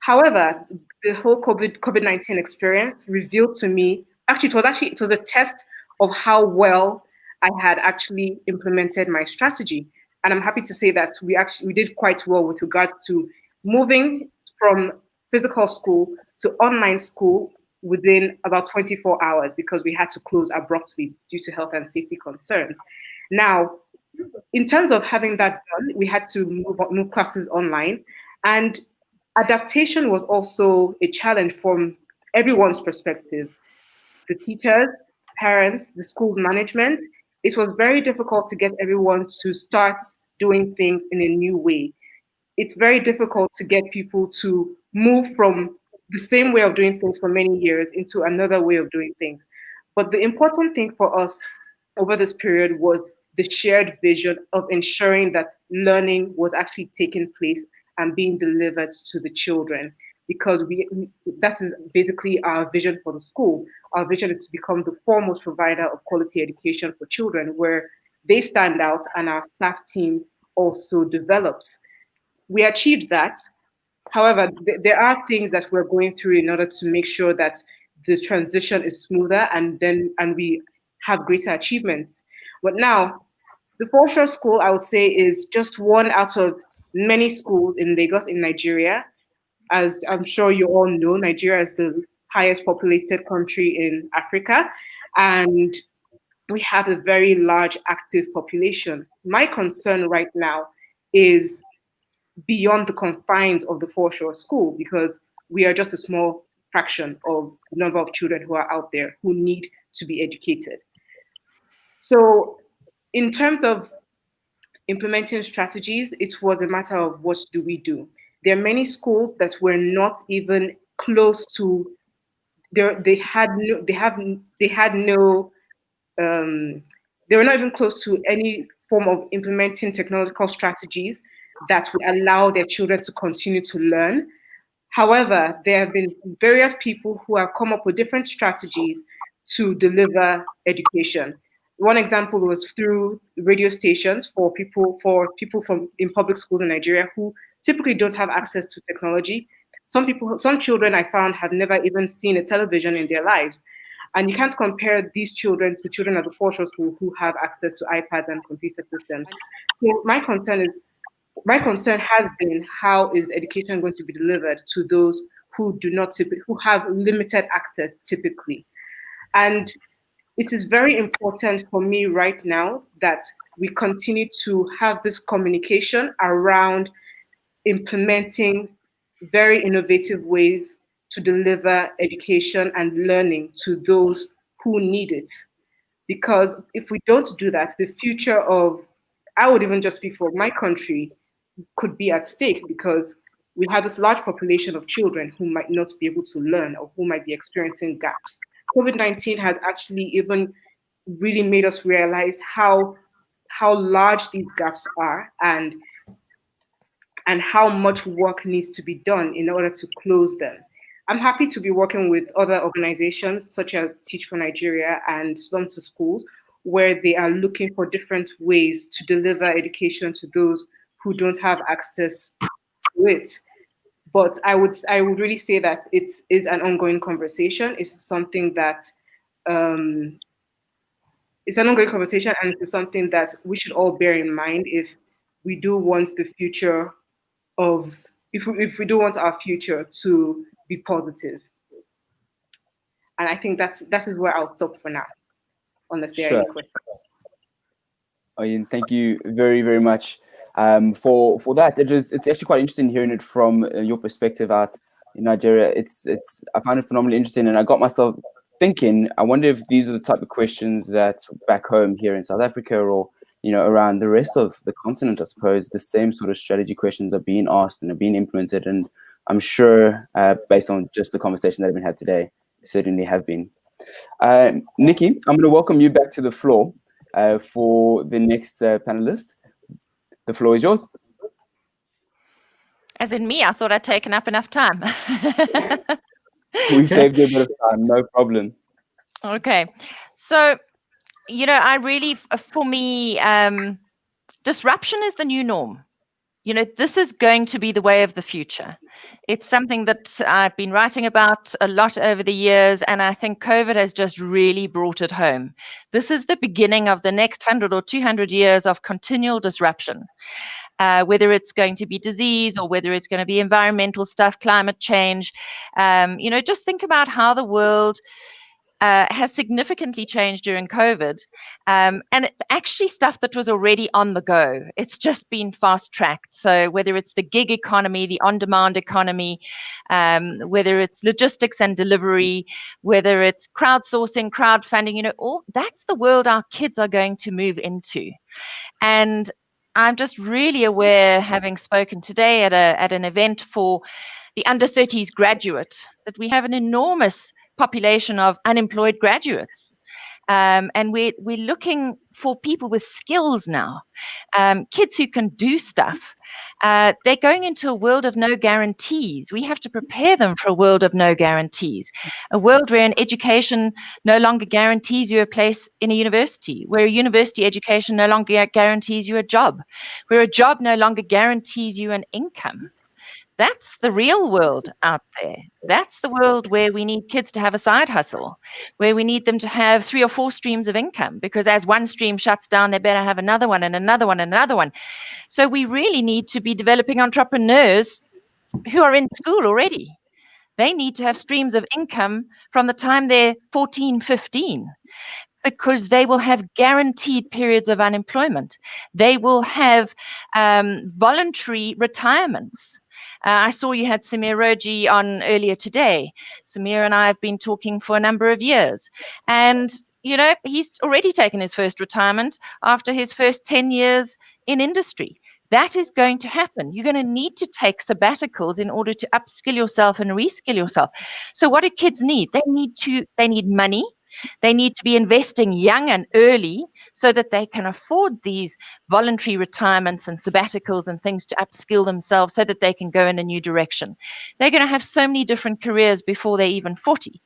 However, the whole COVID-19 experience revealed to me, it was a test of how well I had actually implemented my strategy. And I'm happy to say that we did quite well with regards to moving from physical school to online school within about 24 hours because we had to close abruptly due to health and safety concerns. Now, in terms of having that done, we had to move classes online, and adaptation was also a challenge from everyone's perspective. The teachers, parents, the school's management. It was very difficult to get everyone to start doing things in a new way. It's very difficult to get people to move from the same way of doing things for many years into another way of doing things. But the important thing for us over this period was the shared vision of ensuring that learning was actually taking place and being delivered to the children, because that is basically our vision for the school. Our vision is to become the foremost provider of quality education for children, where they stand out and our staff team also develops. We achieved that. However, there are things that we're going through in order to make sure that the transition is smoother and we have greater achievements. But now, the ForeShore School, I would say, is just one out of many schools in Lagos, in Nigeria. As I'm sure you all know, Nigeria is the highest populated country in Africa, and we have a very large active population. My concern right now is beyond the confines of the ForeShore School, because we are just a small fraction of the number of children who are out there who need to be educated. So in terms of implementing strategies, it was a matter of what do we do. There are many schools that were not even close to, they were not even close to any form of implementing technological strategies that would allow their children to continue to learn. However, there have been various people who have come up with different strategies to deliver education. One example was through radio stations for people from in public schools in Nigeria who typically don't have access to technology. Some children I found have never even seen a television in their lives. And you can't compare these children to children at the ForeShore School who have access to iPads and computer systems. So my concern has been, how is education going to be delivered to those who who have limited access typically? And it is very important for me right now that we continue to have this communication around implementing very innovative ways to deliver education and learning to those who need it. Because if we don't do that, the future of, I would even just speak for my country, could be at stake, because we have this large population of children who might not be able to learn or who might be experiencing gaps. COVID-19 has actually even really made us realize how large these gaps are, and how much work needs to be done in order to close them. I'm happy to be working with other organizations such as Teach for Nigeria and Slum to Schools, where they are looking for different ways to deliver education to those who don't have access to it. But I would really say that it is an ongoing conversation. It's something that it's an ongoing conversation, and it's something that we should all bear in mind if we do want the future of, if we do want our future to be positive. And I think that is where I'll stop for now, unless there are any questions. Oyin, thank you very, very much for that. It's actually quite interesting hearing it from your perspective out in Nigeria. I found it phenomenally interesting, and I got myself thinking, I wonder if these are the type of questions that back home here in South Africa, or around the rest of the continent, I suppose, the same sort of strategy questions are being asked and are being implemented. And I'm sure, based on just the conversation that have been had today, certainly have been. Nikki, I'm going to welcome you back to the floor for the next panelist. The floor is yours. As in me, I thought I'd taken up enough time. We've saved you a bit of time, no problem. Okay. So, I really, for me, disruption is the new norm. This is going to be the way of the future. It's something that I've been writing about a lot over the years, and I think COVID has just really brought it home. This is the beginning of the next 100 or 200 years of continual disruption, whether it's going to be disease or whether it's going to be environmental stuff, climate change. Just think about how the world has significantly changed during COVID. And it's actually stuff that was already on the go. It's just been fast-tracked. So whether it's the gig economy, the on-demand economy, whether it's logistics and delivery, whether it's crowdsourcing, crowdfunding, all that's the world our kids are going to move into. And I'm just really aware, having spoken today at an event for the under 30s graduate, that we have an enormous population of unemployed graduates. And we're looking for people with skills now, kids who can do stuff. They're going into a world of no guarantees. We have to prepare them for a world of no guarantees, a world where an education no longer guarantees you a place in a university, where a university education no longer guarantees you a job, where a job no longer guarantees you an income. That's the real world out there. That's the world where we need kids to have a side hustle, where we need them to have 3 or 4 streams of income, because as one stream shuts down, they better have another one and another one and another one. So we really need to be developing entrepreneurs who are in school already. They need to have streams of income from the time they're 14, 15. Because they will have guaranteed periods of unemployment. They will have voluntary retirements. I saw you had Samir Roji on earlier today. Samir and I have been talking for a number of years. And, he's already taken his first retirement after his first 10 years in industry. That is going to happen. You're going to need to take sabbaticals in order to upskill yourself and reskill yourself. So what do kids need? They need money. They need to be investing young and early so that they can afford these voluntary retirements and sabbaticals and things to upskill themselves so that they can go in a new direction. They're going to have so many different careers before they're even 40.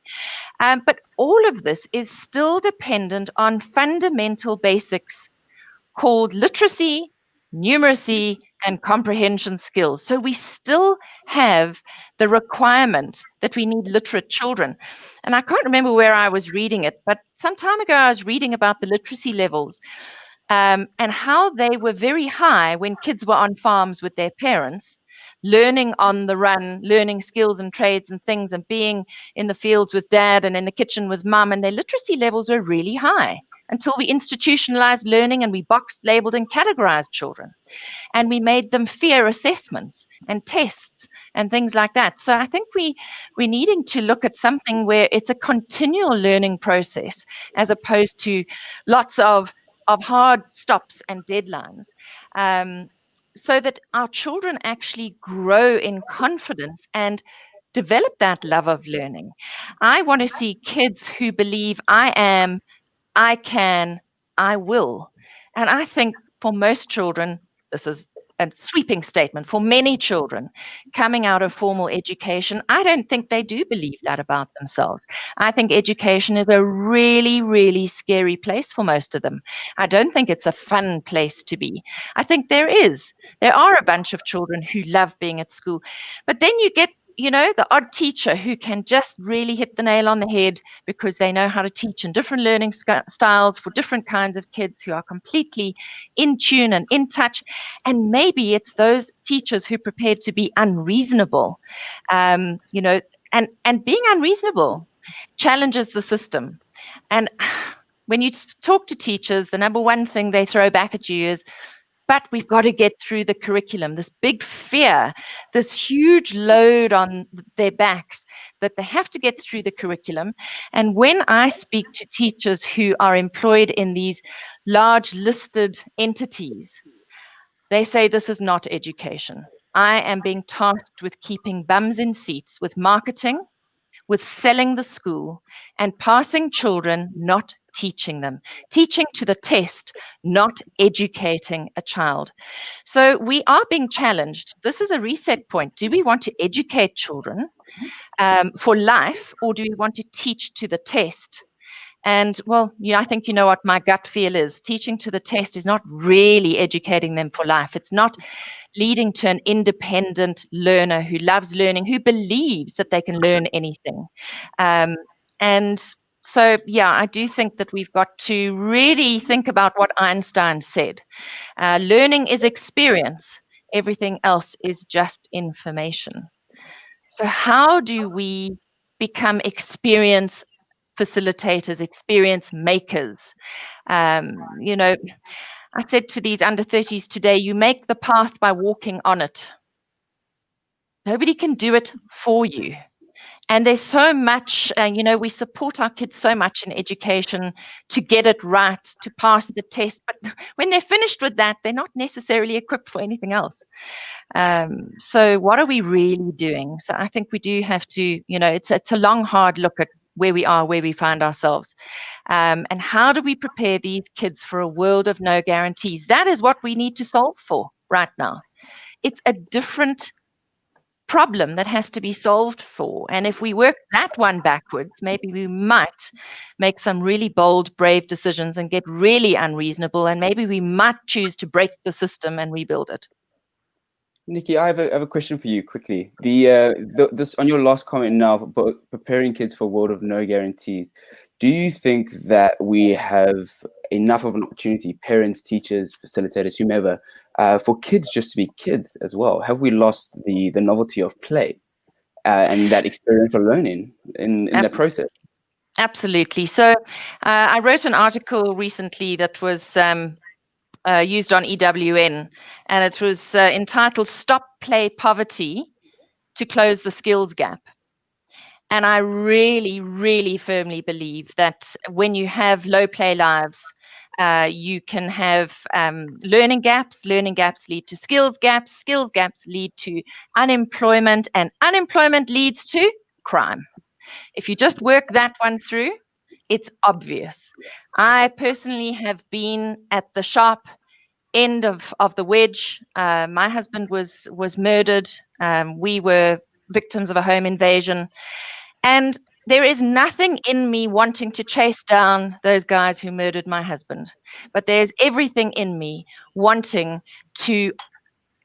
But all of this is still dependent on fundamental basics called literacy, numeracy, and comprehension skills. So we still have the requirement that we need literate children. And I can't remember where I was reading it, but some time ago I was reading about the literacy levels and how they were very high when kids were on farms with their parents, learning on the run, learning skills and trades and things, and being in the fields with dad and in the kitchen with mum, and their literacy levels were really high. until we institutionalized learning and we boxed, labeled, and categorized children. And we made them fear assessments and tests and things like that. So I think we're needing to look at something where it's a continual learning process as opposed to lots of hard stops and deadlines, so that our children actually grow in confidence and develop that love of learning. I want to see kids who believe I am, I can, I will. And I think for most children, this is a sweeping statement, for many children coming out of formal education, I don't think they do believe that about themselves. I think education is a really, really scary place for most of them. I don't think it's a fun place to be. I think there are a bunch of children who love being at school, but then you get the odd teacher who can just really hit the nail on the head because they know how to teach in different learning styles for different kinds of kids who are completely in tune and in touch. And maybe it's those teachers who are prepared to be unreasonable, and being unreasonable challenges the system. And when you talk to teachers, the number one thing they throw back at you is, but we've got to get through the curriculum, this big fear, this huge load on their backs that they have to get through the curriculum. And when I speak to teachers who are employed in these large listed entities, they say this is not education. I am being tasked with keeping bums in seats, with marketing, with selling the school, and passing children, not teaching them, teaching to the test, not educating a child. So we are being challenged. This is a reset point. Do we want to educate children for life, or do we want to teach to the test? And well, I think you know what my gut feel is. Teaching to the test is not really educating them for life. It's not leading to an independent learner who loves learning, who believes that they can learn anything. And so, I do think that we've got to really think about what Einstein said. Learning is experience. Everything else is just information. So how do we become experience facilitators, experience makers? I said to these under 30s today, you make the path by walking on it. Nobody can do it for you. And there's so much, we support our kids so much in education to get it right, to pass the test. But when they're finished with that, they're not necessarily equipped for anything else. So what are we really doing? So I think we do have to, it's a long, hard look at where we are, where we find ourselves. And how do we prepare these kids for a world of no guarantees? That is what we need to solve for right now. It's a different problem that has to be solved for. And if we work that one backwards, maybe we might make some really bold, brave decisions and get really unreasonable. And maybe we might choose to break the system and rebuild it. Nikki, I have a question for you quickly. This on your last comment now, about preparing kids for a world of no guarantees. Do you think that we have enough of an opportunity, parents, teachers, facilitators, whomever, for kids just to be kids as well? Have we lost the novelty of play and that experiential learning in the process? Absolutely. So I wrote an article recently that was used on EWN, and it was entitled "Stop Play Poverty to Close the Skills Gap." And I really, really firmly believe that when you have low play lives, you can have learning gaps. Learning gaps lead to skills gaps. Skills gaps lead to unemployment, and unemployment leads to crime. If you just work that one through, it's obvious. I personally have been at the sharp end of the wedge. My husband was murdered. We were victims of a home invasion. And there is nothing in me wanting to chase down those guys who murdered my husband. But there's everything in me wanting to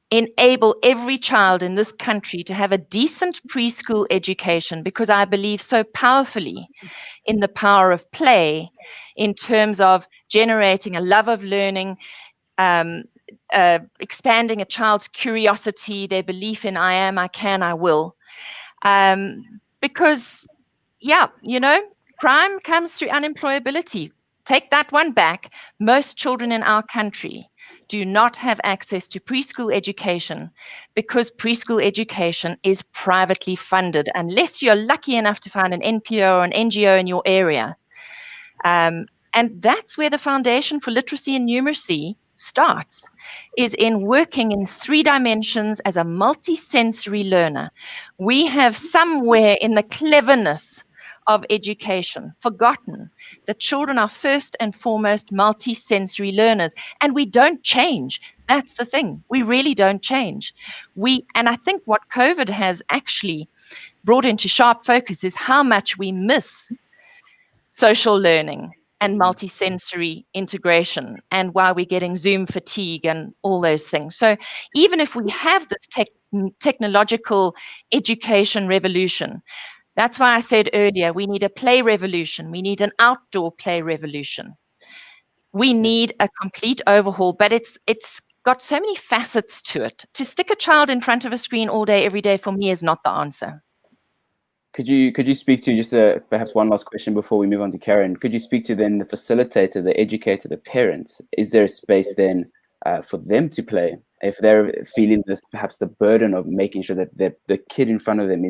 enable every child in this country to have a decent preschool education, because I believe so powerfully in the power of play in terms of generating a love of learning, expanding a child's curiosity, their belief in I am, I can, I will. Because, crime comes through unemployability. take that one back. Most children in our country do not have access to preschool education because preschool education is privately funded, unless you're lucky enough to find an NPO or an NGO in your area. And that's where the Foundation for Literacy and Numeracy starts, is in working in 3 dimensions as a multisensory learner. We have somewhere in the cleverness of education forgotten that children are first and foremost multisensory learners, and we don't change. That's the thing. We really don't change. And I think what COVID has actually brought into sharp focus is how much we miss social learning and multisensory integration, and why we're getting Zoom fatigue and all those things. So even if we have this technological education revolution, that's why I said earlier, we need a play revolution. We need an outdoor play revolution. We need a complete overhaul, but it's got so many facets to it. To stick a child in front of a screen all day, every day, for me, is not the answer. Could you speak to just perhaps one last question before we move on to Karen? Could you speak to then the facilitator, the educator, the parents? Is there a space then for them to play if they're feeling this, perhaps the burden of making sure that the kid in front of them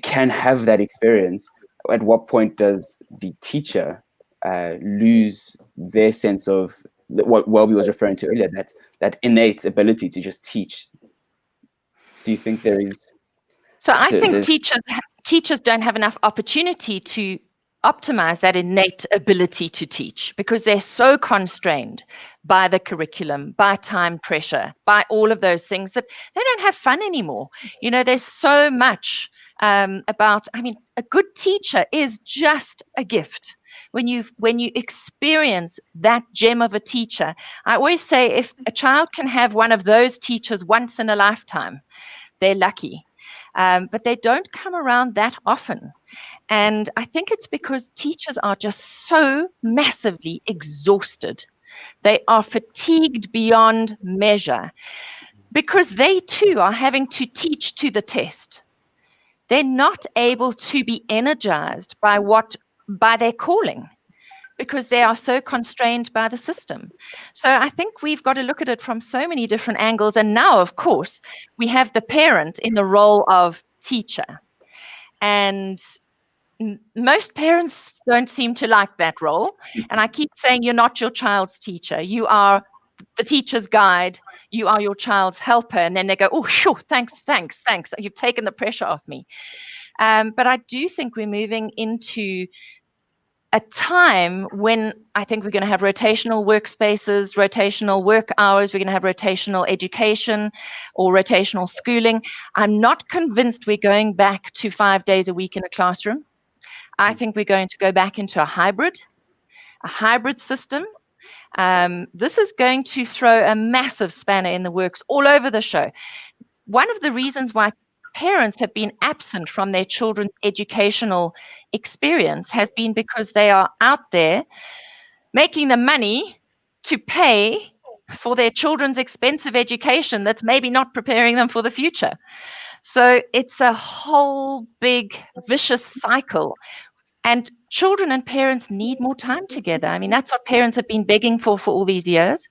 can have that experience? At what point does the teacher lose their sense of what Welby was referring to earlier, that innate ability to just teach? Do you think there is? So I think teachers don't have enough opportunity to optimize that innate ability to teach, because they're so constrained by the curriculum, by time pressure, by all of those things, that they don't have fun anymore. You know, there's so much about, I mean, a good teacher is just a gift. When you experience that gem of a teacher, I always say, if a child can have one of those teachers once in a lifetime, they're lucky. But they don't come around that often. And I think it's because teachers are just so massively exhausted. They are fatigued beyond measure, because they too are having to teach to the test. They're not able to be energized by their calling, because they are so constrained by the system. So I think we've got to look at it from so many different angles. And now, of course, we have the parent in the role of teacher. And most parents don't seem to like that role. And I keep saying, you're not your child's teacher. You are the teacher's guide. You are your child's helper. And then they go, oh, sure, thanks. You've taken the pressure off me. But I do think we're moving into a time when I think we're going to have rotational workspaces, rotational work hours. We're going to have rotational education or rotational schooling. I'm not convinced we're going back to 5 days a week in a classroom. I think we're going to go back into a hybrid system. This is going to throw a massive spanner in the works all over the show. One of the reasons why parents have been absent from their children's educational experience has been because they are out there making the money to pay for their children's expensive education that's maybe not preparing them for the future. So it's a whole big vicious cycle. And children and parents need more time together. I mean, that's what parents have been begging for all these years.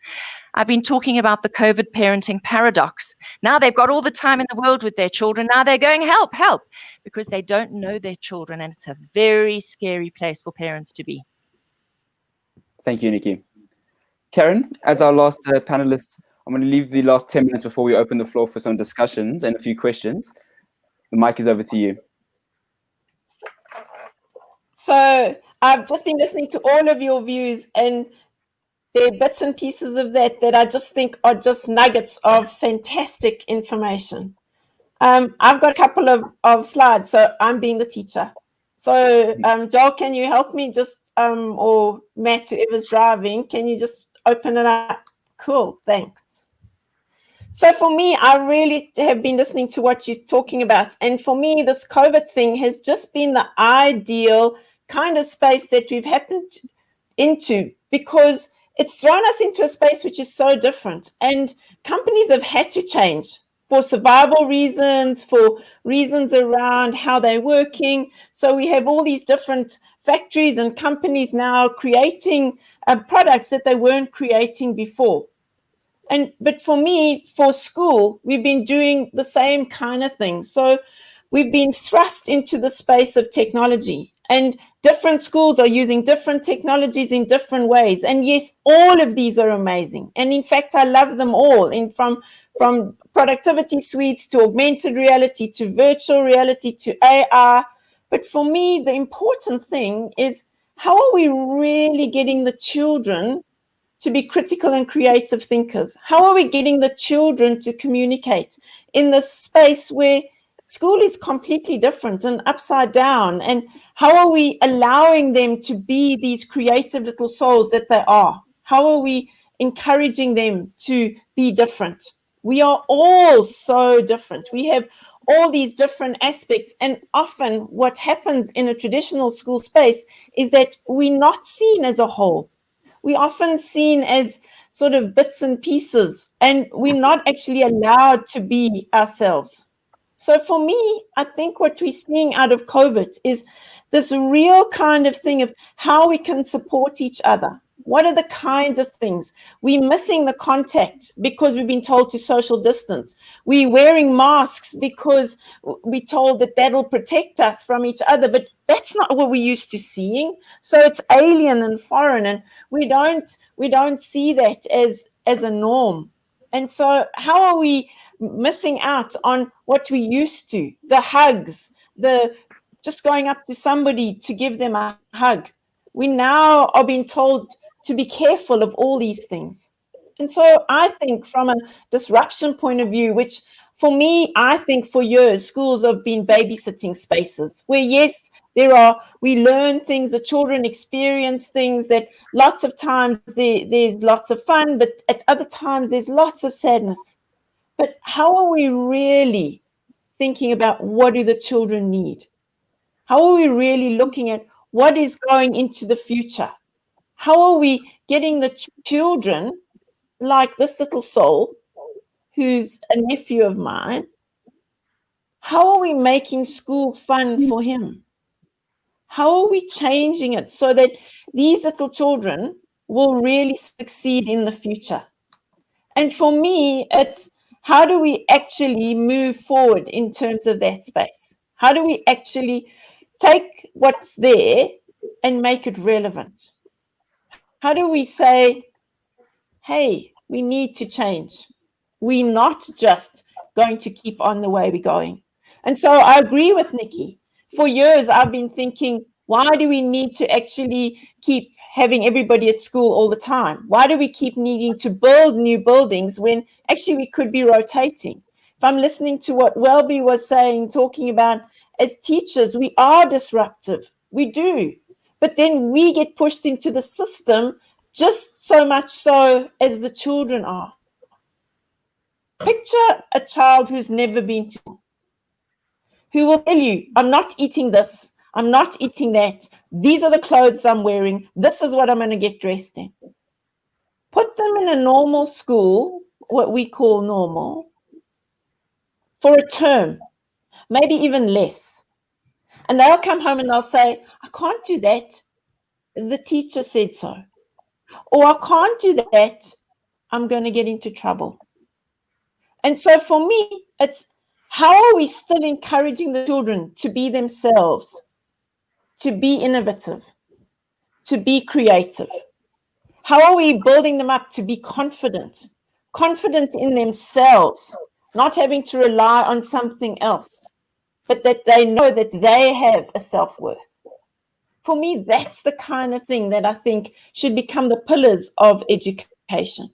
I've been talking about the COVID parenting paradox. Now they've got all the time in the world with their children. Now they're going, help, because they don't know their children. And it's a very scary place for parents to be. Thank you, Nikki. Karen, as our last panelist, I'm going to leave the last 10 minutes before we open the floor for some discussions and a few questions. The mic is over to you. So I've just been listening to all of your views, and there are bits and pieces of that I just think are just nuggets of fantastic information. I've got a couple of slides, so I'm being the teacher. So Joel, can you help me just, or Matt, whoever's driving, can you just open it up? Cool, thanks. So for me, I really have been listening to what you're talking about. And for me, this COVID thing has just been the ideal kind of space that we've happened into, because it's thrown us into a space which is so different. And companies have had to change for survival reasons, for reasons around how they're working. So we have all these different factories and companies now creating products that they weren't creating before. But for me, for school, we've been doing the same kind of thing. So we've been thrust into the space of technology, and different schools are using different technologies in different ways. And yes, all of these are amazing. And in fact, I love them all, from productivity suites to augmented reality to virtual reality to AI. But for me, the important thing is, how are we really getting the children to be critical and creative thinkers? How are we getting the children to communicate in this space where school is completely different and upside down? And how are we allowing them to be these creative little souls that they are? How are we encouraging them to be different? We are all so different. We have all these different aspects. And often what happens in a traditional school space is that we're not seen as a whole. We're often seen as sort of bits and pieces, and we're not actually allowed to be ourselves. So for me, I think what we're seeing out of COVID is this real kind of thing of how we can support each other. What are the kinds of things? We're missing the contact because we've been told to social distance. We're wearing masks because we're told that that'll protect us from each other, but that's not what we're used to seeing. So it's alien and foreign, and we don't see that as a norm. And so how are we missing out on what we used to? The hugs, the just going up to somebody to give them a hug. We now are being told to be careful of all these things. And so I think from a disruption point of view, which for me, I think for years, schools have been babysitting spaces where, yes, we learn things, the children experience things, that lots of times there's lots of fun, but at other times there's lots of sadness. But how are we really thinking about what do the children need? How are we really looking at what is going into the future? How are we getting the children, like this little soul, who's a nephew of mine, how are we making school fun for him? How are we changing it so that these little children will really succeed in the future? And for me, it's how do we actually move forward in terms of that space? How do we actually take what's there and make it relevant? How do we say, hey, we need to change? We're not just going to keep on the way we're going. And so I agree with Nikki. For years, I've been thinking, why do we need to actually keep having everybody at school all the time? Why do we keep needing to build new buildings when actually we could be rotating? If I'm listening to what Welby was saying, talking about as teachers, we are disruptive. We do. But then we get pushed into the system just so much so as the children are. Picture a child who's never been to school, who will tell you, I'm not eating this, I'm not eating that, these are the clothes I'm wearing, this is what I'm going to get dressed in. Put them in a normal school, what we call normal, for a term, maybe even less. And they'll come home and they'll say, I can't do that, the teacher said so. Or I can't do that, I'm going to get into trouble. And so for me, it's how are we still encouraging the children to be themselves, to be innovative, to be creative? How are we building them up to be confident in themselves, not having to rely on something else, but that they know that they have a self-worth? For me, that's the kind of thing that I think should become the pillars of education.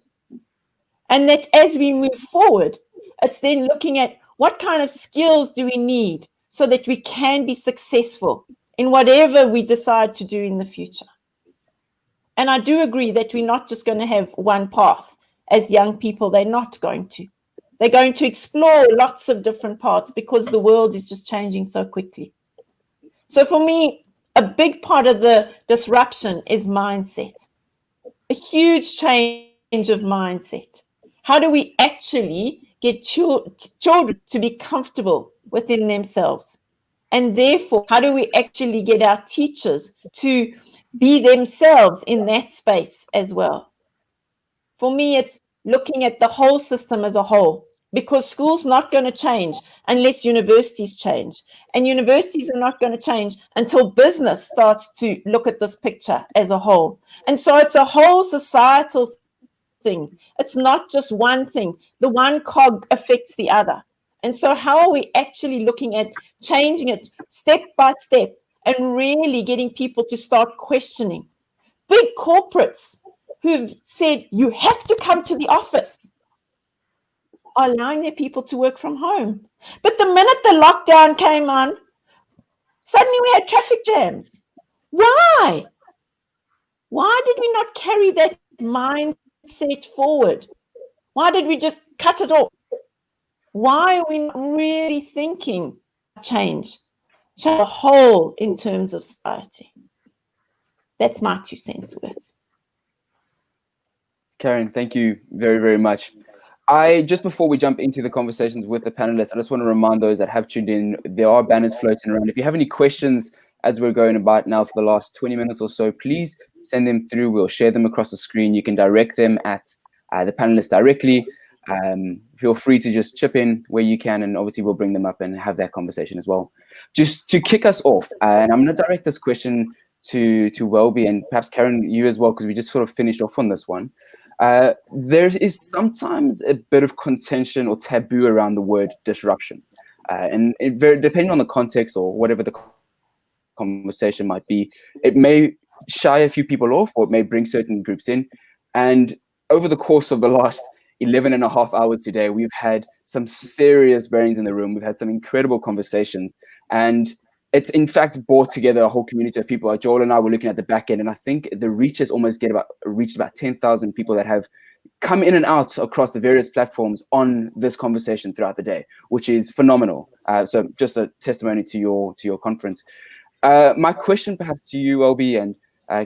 And that as we move forward, it's then looking at what kind of skills do we need so that we can be successful in whatever we decide to do in the future. And I do agree that we're not just going to have one path. As young people, they're not going to. They're going to explore lots of different paths because the world is just changing so quickly. So for me, a big part of the disruption is mindset, a huge change of mindset. How do we actually get children to be comfortable within themselves? And therefore, how do we actually get our teachers to be themselves in that space as well? For me, it's looking at the whole system as a whole, because school's not going to change unless universities change. And universities are not going to change until business starts to look at this picture as a whole. And so it's a whole societal thing. It's not just one thing. The one cog affects the other. And so how are we actually looking at changing it step by step and really getting people to start questioning? Big corporates who've said, you have to come to the office, are allowing their people to work from home. But the minute the lockdown came on, suddenly we had traffic jams. Why? Why did we not carry that mindset forward? Why did we just cut it off? Why are we not really thinking change the whole in terms of society? That's my 2 cents worth. Karen, thank you very, very much. Just before we jump into the conversations with the panelists, I just want to remind those that have tuned in, there are banners floating around. If you have any questions as we're going about now for the last 20 minutes or so, please send them through. We'll share them across the screen. You can direct them at the panelists directly. Feel free to just chip in where you can, and obviously we'll bring them up and have that conversation as well. Just to kick us off, and I'm going to direct this question to Welby and perhaps Karen, you as well, because we just sort of finished off on this one. There is sometimes a bit of contention or taboo around the word disruption. And depending on the context or whatever the conversation might be, it may shy a few people off, or it may bring certain groups in. And over the course of the last 11 and a half hours today, we've had some serious brains in the room. We've had some incredible conversations. And it's in fact brought together a whole community of people. Joel and I were looking at the back end, and I think the reach has almost reached about 10,000 people that have come in and out across the various platforms on this conversation throughout the day, which is phenomenal. So just a testimony to your conference. My question perhaps to you, Welby and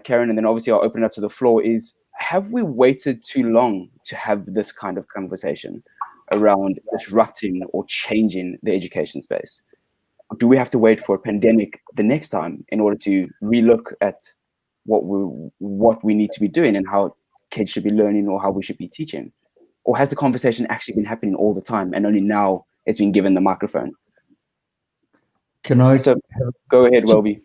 Karen, and then obviously I'll open it up to the floor, is have we waited too long to have this kind of conversation around disrupting or changing the education space? Do we have to wait for a pandemic the next time in order to relook at what we need to be doing and how kids should be learning or how we should be teaching? Or has the conversation actually been happening all the time and only now it's been given the microphone? So go ahead, Welby.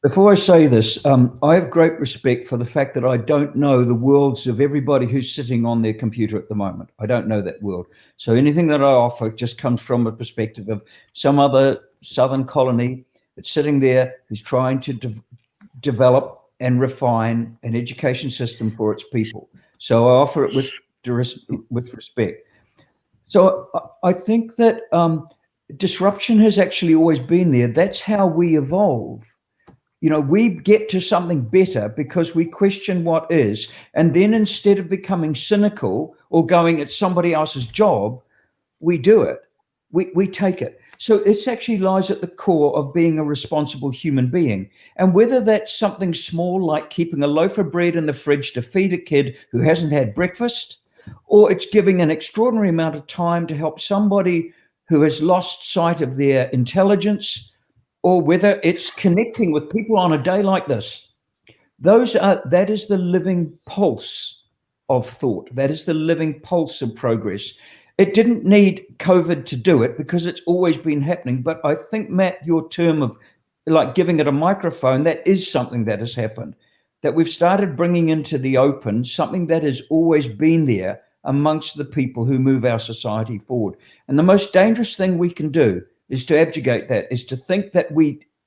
Before I say this, I have great respect for the fact that I don't know the worlds of everybody who's sitting on their computer at the moment. I don't know that world. So anything that I offer just comes from a perspective of some other southern colony that's sitting there who's trying to develop and refine an education system for its people. So I offer it with respect. So I think that disruption has actually always been there. That's how we evolve. You know, we get to something better because we question what is, and then instead of becoming cynical or going, it's somebody else's job, we do it. We take it. So it actually lies at the core of being a responsible human being. And whether that's something small like keeping a loaf of bread in the fridge to feed a kid who hasn't had breakfast, or it's giving an extraordinary amount of time to help somebody who has lost sight of their intelligence, or whether it's connecting with people on a day like this, that is the living pulse of thought. That is the living pulse of progress. It didn't need COVID to do it because it's always been happening. But I think, Matt, your term of like giving it a microphone, that is something that has happened, that we've started bringing into the open something that has always been there amongst the people who move our society forward. And the most dangerous thing we can do is to abjugate that, is to think that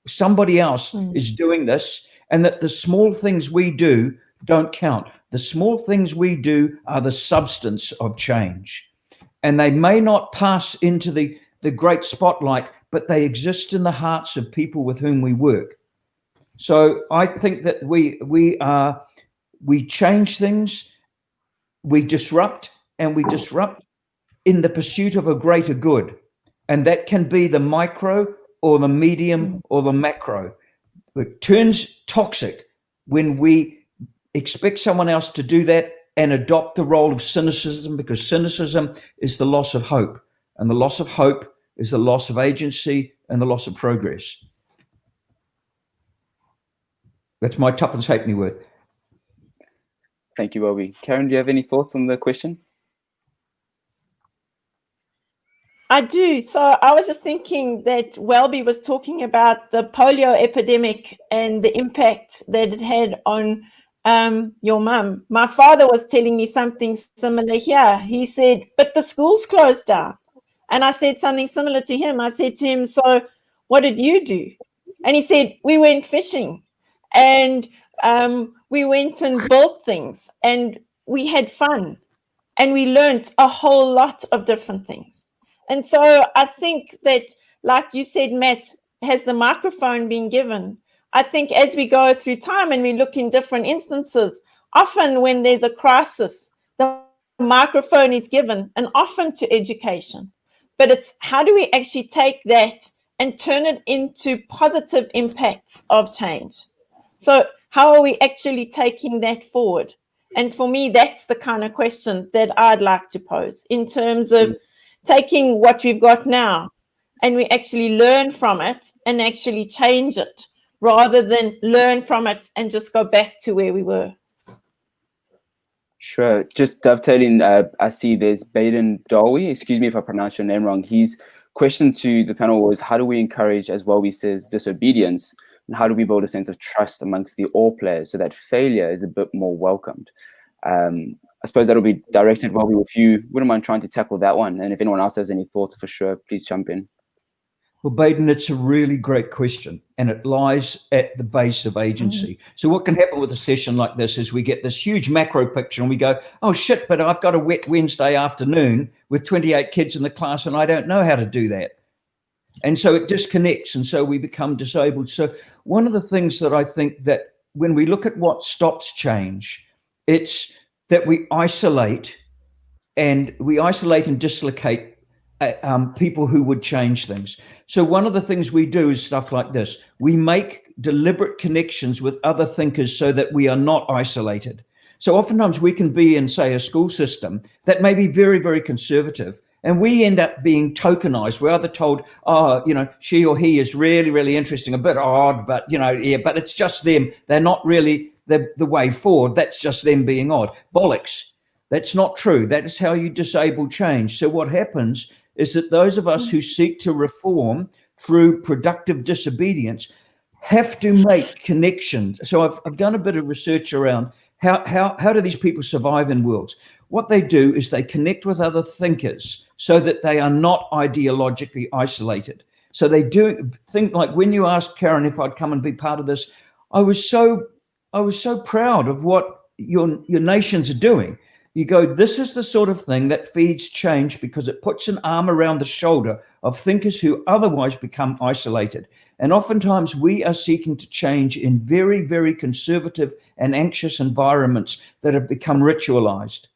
somebody else is doing this and that the small things we do don't count. The small things we do are the substance of change. And they may not pass into the great spotlight, but they exist in the hearts of people with whom we work. So I think that we change things, we disrupt, and we disrupt in the pursuit of a greater good. And that can be the micro or the medium or the macro. It turns toxic when we expect someone else to do that and adopt the role of cynicism, because cynicism is the loss of hope. And the loss of hope is the loss of agency and the loss of progress. That's my tuppence halfpenny worth. Thank you, Welby. Karen, do you have any thoughts on the question? I do. So I was just thinking that Welby was talking about the polio epidemic and the impact that it had on your mum. My father was telling me something similar here. He said, but the school's closed down. And I said something similar to him. I said to him, so what did you do? And he said, we went fishing and we went and built things and we had fun and we learned a whole lot of different things. And so I think that, like you said, Matt, has the microphone been given? I think as we go through time and we look in different instances, often when there's a crisis, the microphone is given, and often to education. But it's how do we actually take that and turn it into positive impacts of change? So how are we actually taking that forward? And for me, that's the kind of question that I'd like to pose in terms of taking what we've got now and we actually learn from it and actually change it rather than learn from it and just go back to where we were. Sure. Just dovetailing, I see there's Baden Dawi, excuse me if I pronounce your name wrong. His question to the panel was, how do we encourage, as Welby says, disobedience? And how do we build a sense of trust amongst the all players so that failure is a bit more welcomed? I suppose that'll be directed, Welby, if you wouldn't mind trying to tackle that one. And if anyone else has any thoughts, for sure, please jump in. Well, Baden, it's a really great question, and it lies at the base of agency. So what can happen with a session like this is we get this huge macro picture and we go, oh, shit, but I've got a wet Wednesday afternoon with 28 kids in the class and I don't know how to do that. And so it disconnects, and so we become disabled. So one of the things that I think that when we look at what stops change, it's that we isolate and dislocate people who would change things. So one of the things we do is stuff like this. We make deliberate connections with other thinkers so that we are not isolated. So oftentimes we can be in, say, a school system that may be very, very conservative, and we end up being tokenized. We're either told, oh, you know, she or he is really, really interesting, a bit odd, but, you know, yeah, but it's just them. They're not really the way forward. That's just them being odd. Bollocks. That's not true. That is how you disable change. So what happens is that those of us who seek to reform through productive disobedience have to make connections. So I've done a bit of research around how do these people survive in worlds? What they do is they connect with other thinkers so that they are not ideologically isolated. So they do think, like when you asked Karen if I'd come and be part of this, I was so proud of what your nations are doing. You go, this is the sort of thing that feeds change because it puts an arm around the shoulder of thinkers who otherwise become isolated. And oftentimes we are seeking to change in very, very conservative and anxious environments that have become ritualized.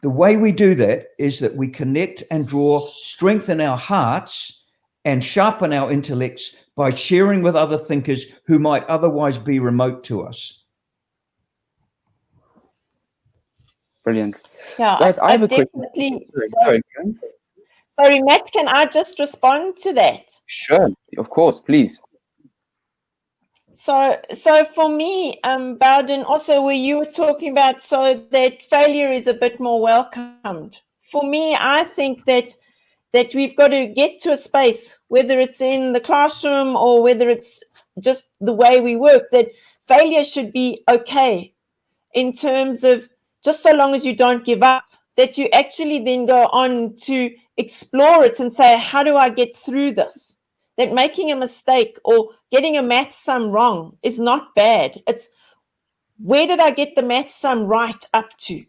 The way we do that is that we connect and draw strength in our hearts and sharpen our intellects by sharing with other thinkers who might otherwise be remote to us. Brilliant. Yeah, guys, I have a definitely. question. Sorry, Matt, can I just respond to that? Sure, of course, please. So for me, Bowden, also where you were talking about so that failure is a bit more welcomed. For me, I think that we've got to get to a space, whether it's in the classroom or whether it's just the way we work, that failure should be okay in terms of just so long as you don't give up, that you actually then go on to explore it and say, how do I get through this? That making a mistake or getting a math sum wrong is not bad. It's where did I get the math sum right up to?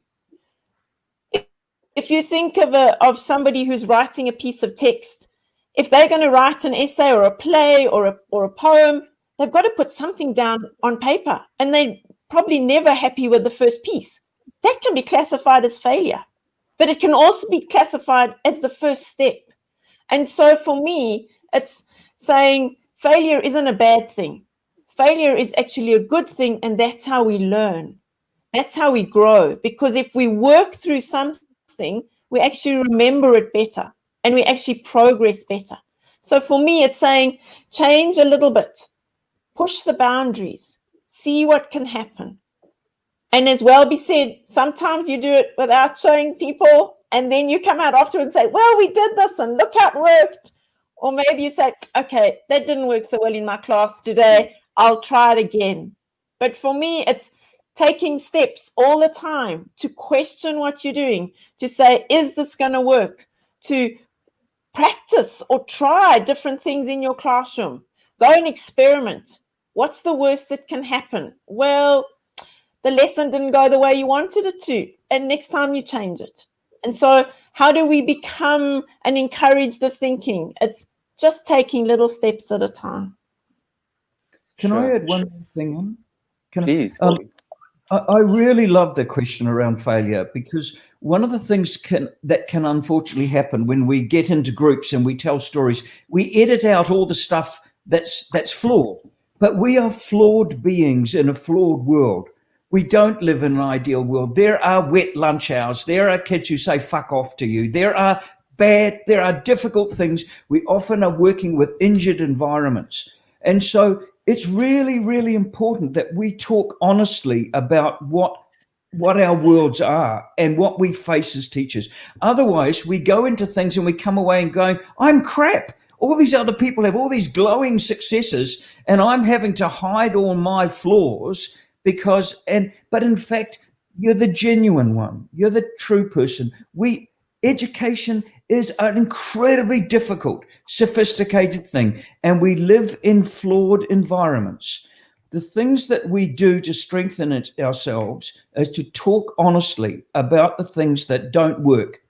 If you think of somebody who's writing a piece of text, if they're going to write an essay or a play or a poem, they've got to put something down on paper, and they're probably never happy with the first piece. That can be classified as failure, but it can also be classified as the first step. And so for me, it's saying failure isn't a bad thing. Failure is actually a good thing, and that's how we learn. That's how we grow, because if we work through something, we actually remember it better and we actually progress better. So for me, it's saying change a little bit, push the boundaries, see what can happen. And as Welby said, sometimes you do it without showing people, and then you come out afterwards and say, well, we did this and look how it worked. Or maybe you say, okay, that didn't work so well in my class today. I'll try it again. But for me, it's taking steps all the time to question what you're doing, to say, is this going to work? To practice or try different things in your classroom. Go and experiment. What's the worst that can happen? Well, the lesson didn't go the way you wanted it to, and next time you change it. And so how do we become and encourage the thinking? It's just taking little steps at a time. Can I add one thing on? Please. I really love the question around failure, because one of the things that can unfortunately happen when we get into groups and we tell stories, we edit out all the stuff that's flawed. But we are flawed beings in a flawed world. We don't live in an ideal world. There are wet lunch hours. There are kids who say fuck off to you. There are difficult things. We often are working with injured environments. And so it's really, really important that we talk honestly about what our worlds are and what we face as teachers. Otherwise, we go into things and we come away and going, I'm crap. All these other people have all these glowing successes and I'm having to hide all my flaws but in fact, you're the genuine one. You're the true person. Education is an incredibly difficult, sophisticated thing, and we live in flawed environments. The things that we do to strengthen it ourselves is to talk honestly about the things that don't work.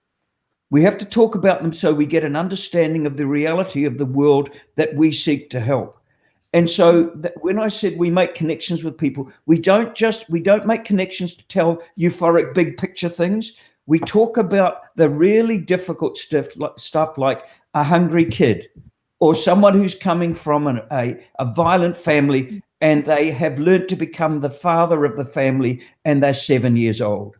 We have to talk about them so we get an understanding of the reality of the world that we seek to help. And so when I said we make connections with people, we don't make connections to tell euphoric big picture things. We talk about the really difficult stuff like a hungry kid or someone who's coming from a violent family and they have learned to become the father of the family and they're 7 years old.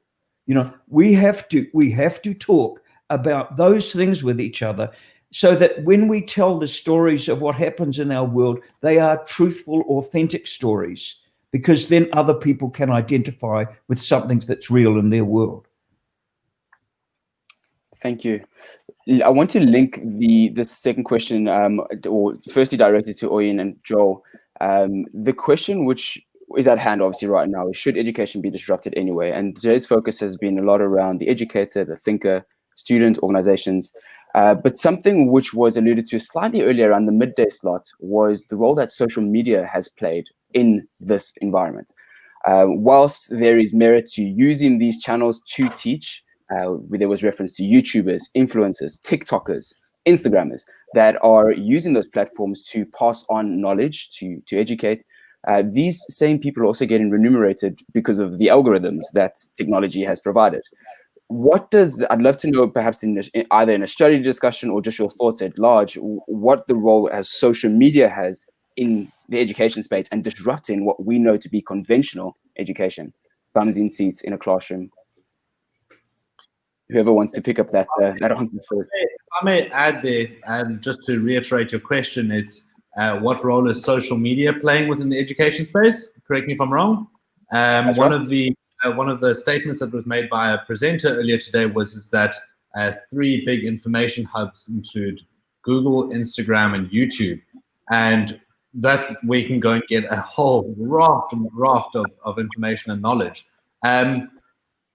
We have to talk about those things with each other, so that when we tell the stories of what happens in our world, they are truthful, authentic stories, because then other people can identify with something that's real in their world. Thank you. I want to link this second question, or firstly directed to Oyin and Joel. The question which is at hand obviously right now is, should education be disrupted anyway? And today's focus has been a lot around the educator, the thinker, student, organizations. But something which was alluded to slightly earlier on the midday slot was the role that social media has played in this environment. Whilst there is merit to using these channels to teach, there was reference to YouTubers, influencers, TikTokers, Instagrammers that are using those platforms to pass on knowledge, to educate. These same people are also getting remunerated because of the algorithms that technology has provided. I'd love to know, perhaps either in a study discussion or just your thoughts at large, what the role as social media has in the education space and disrupting what we know to be conventional education, bums in seats in a classroom. Whoever wants to pick up that answer first. If I may add there, just to reiterate your question, it's what role is social media playing within the education space? Correct me if I'm wrong. One of the statements that was made by a presenter earlier today is that 3 big information hubs include Google, Instagram, and YouTube, and that's where you can go and get a whole raft of information and knowledge.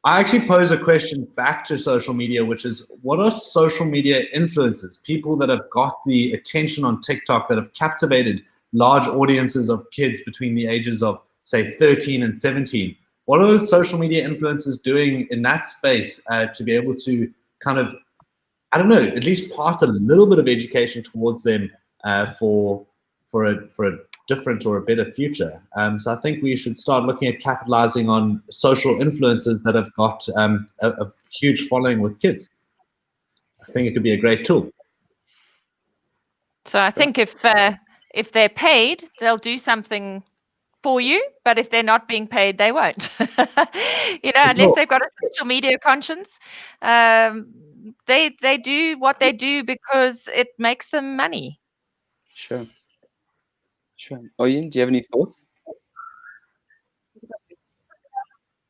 I actually pose a question back to social media, which is, what are social media influencers, people that have got the attention on TikTok, that have captivated large audiences of kids between the ages of, say, 13 and 17? What are social media influencers doing in that space to be able to kind of, I don't know, at least pass a little bit of education towards them for a different or a better future? So I think we should start looking at capitalizing on social influencers that have got a huge following with kids. I think it could be a great tool. So I think if they're paid, they'll do something for you, but if they're not being paid, they won't. Unless they've got a social media conscience, they do what they do because it makes them money. Sure. Oyin, do you have any thoughts?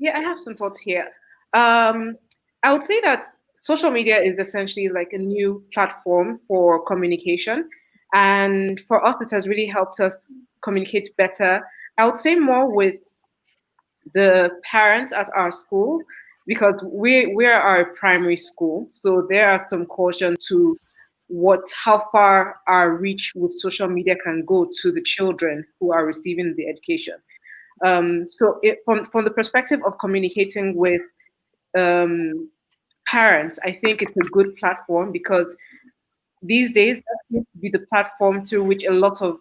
Yeah, I have some thoughts here. I would say that social media is essentially like a new platform for communication. And for us, it has really helped us communicate better. I would say more with the parents at our school because we're our primary school. So there are some caution to how far our reach with social media can go to the children who are receiving the education. From the perspective of communicating with um, parents, I think it's a good platform because these days that seems to be the platform through which a lot of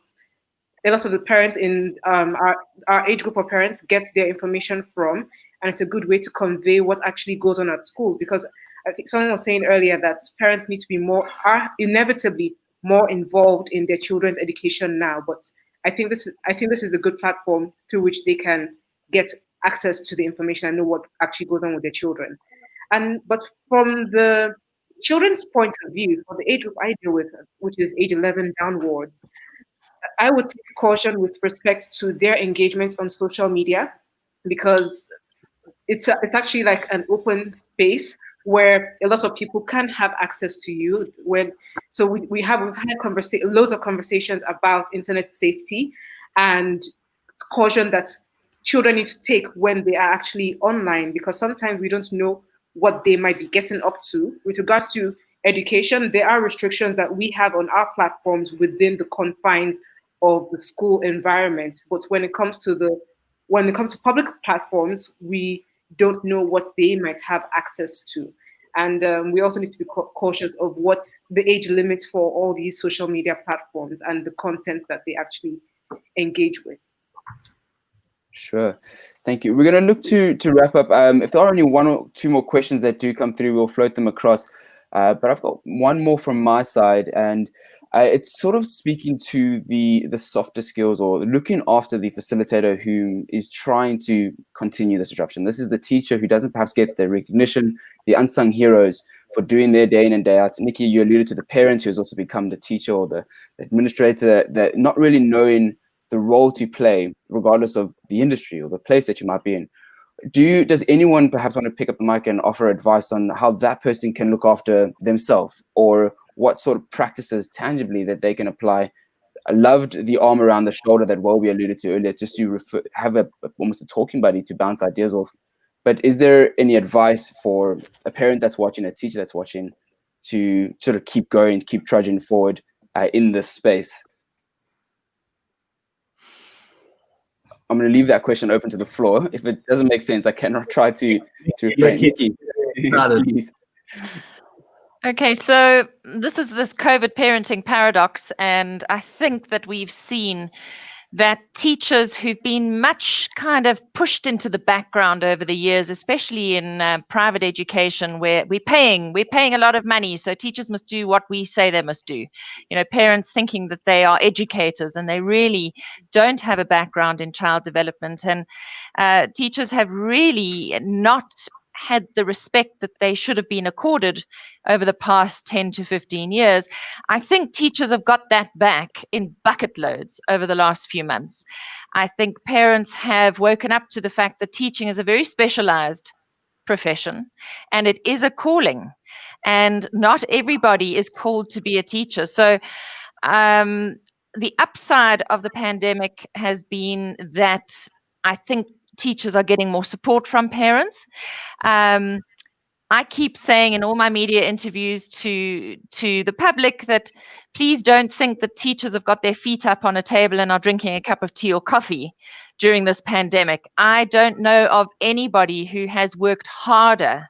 the parents in our age group of parents get their information from, and it's a good way to convey what actually goes on at school. Because I think someone was saying earlier that parents need to be are inevitably more involved in their children's education now. But I think this is a good platform through which they can get access to the information and know what actually goes on with their children. But from the children's point of view, for the age group I deal with, which is age 11 downwards, I would take caution with respect to their engagement on social media because it's actually like an open space where a lot of people can have access to you. We've had loads of conversations about internet safety and caution that children need to take when they are actually online because sometimes we don't know what they might be getting up to. With regards to education, there are restrictions that we have on our platforms within the confines of the school environment. But when it comes to public platforms, we don't know what they might have access to. And we also need to be cautious of what the age limit for all these social media platforms and the contents that they actually engage with. Sure. Thank you. We're going to look to wrap up. If there are only one or two more questions that do come through, we'll float them across. But I've got one more from my side, and it's sort of speaking to the softer skills or looking after the facilitator who is trying to continue this disruption. This is the teacher who doesn't perhaps get the recognition, the unsung heroes for doing their day in and day out. Nikki, you alluded to the parents who has also become the teacher or the administrator that not really knowing the role to play, regardless of the industry or the place that you might be in. Does anyone perhaps want to pick up the mic and offer advice on how that person can look after themselves, or what sort of practices tangibly that they can apply? I loved the arm around the shoulder that Welby alluded to earlier, just to have almost a talking buddy to bounce ideas off. But is there any advice for a parent that's watching, a teacher that's watching, to sort of keep going, keep trudging forward in this space? I'm going to leave that question open to the floor. If it doesn't make sense, I cannot try to refrain. Nikki, please. Okay, so this is this COVID parenting paradox, and I think that we've seen that teachers who've been much kind of pushed into the background over the years, especially in private education, where we're paying a lot of money, so teachers must do what we say they must do. You know, parents thinking that they are educators and they really don't have a background in child development, and teachers have really not had the respect that they should have been accorded over the past 10 to 15 years. I think teachers have got that back in bucket loads over the last few months. I think parents have woken up to the fact that teaching is a very specialized profession and it is a calling, and not everybody is called to be a teacher. So the upside of the pandemic has been that I think teachers are getting more support from parents. I keep saying in all my media interviews to the public that please don't think that teachers have got their feet up on a table and are drinking a cup of tea or coffee during this pandemic. I don't know of anybody who has worked harder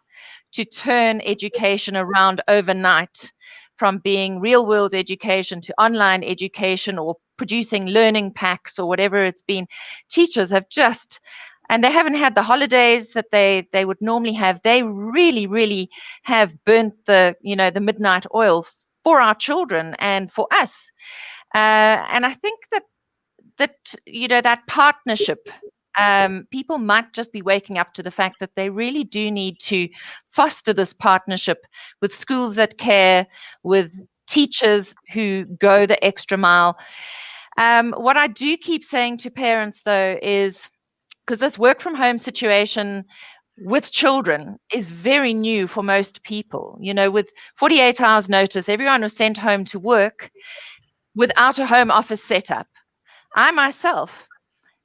to turn education around overnight, from being real world education to online education or producing learning packs or whatever it's been. Teachers have and they haven't had the holidays that they would normally have. They really, really have burnt the midnight oil for our children and for us. And I think that partnership, people might just be waking up to the fact that they really do need to foster this partnership with schools that care, with teachers who go the extra mile. What I do keep saying to parents, though, is because this work from home situation with children is very new for most people. You know, with 48 hours notice, everyone was sent home to work without a home office setup. I myself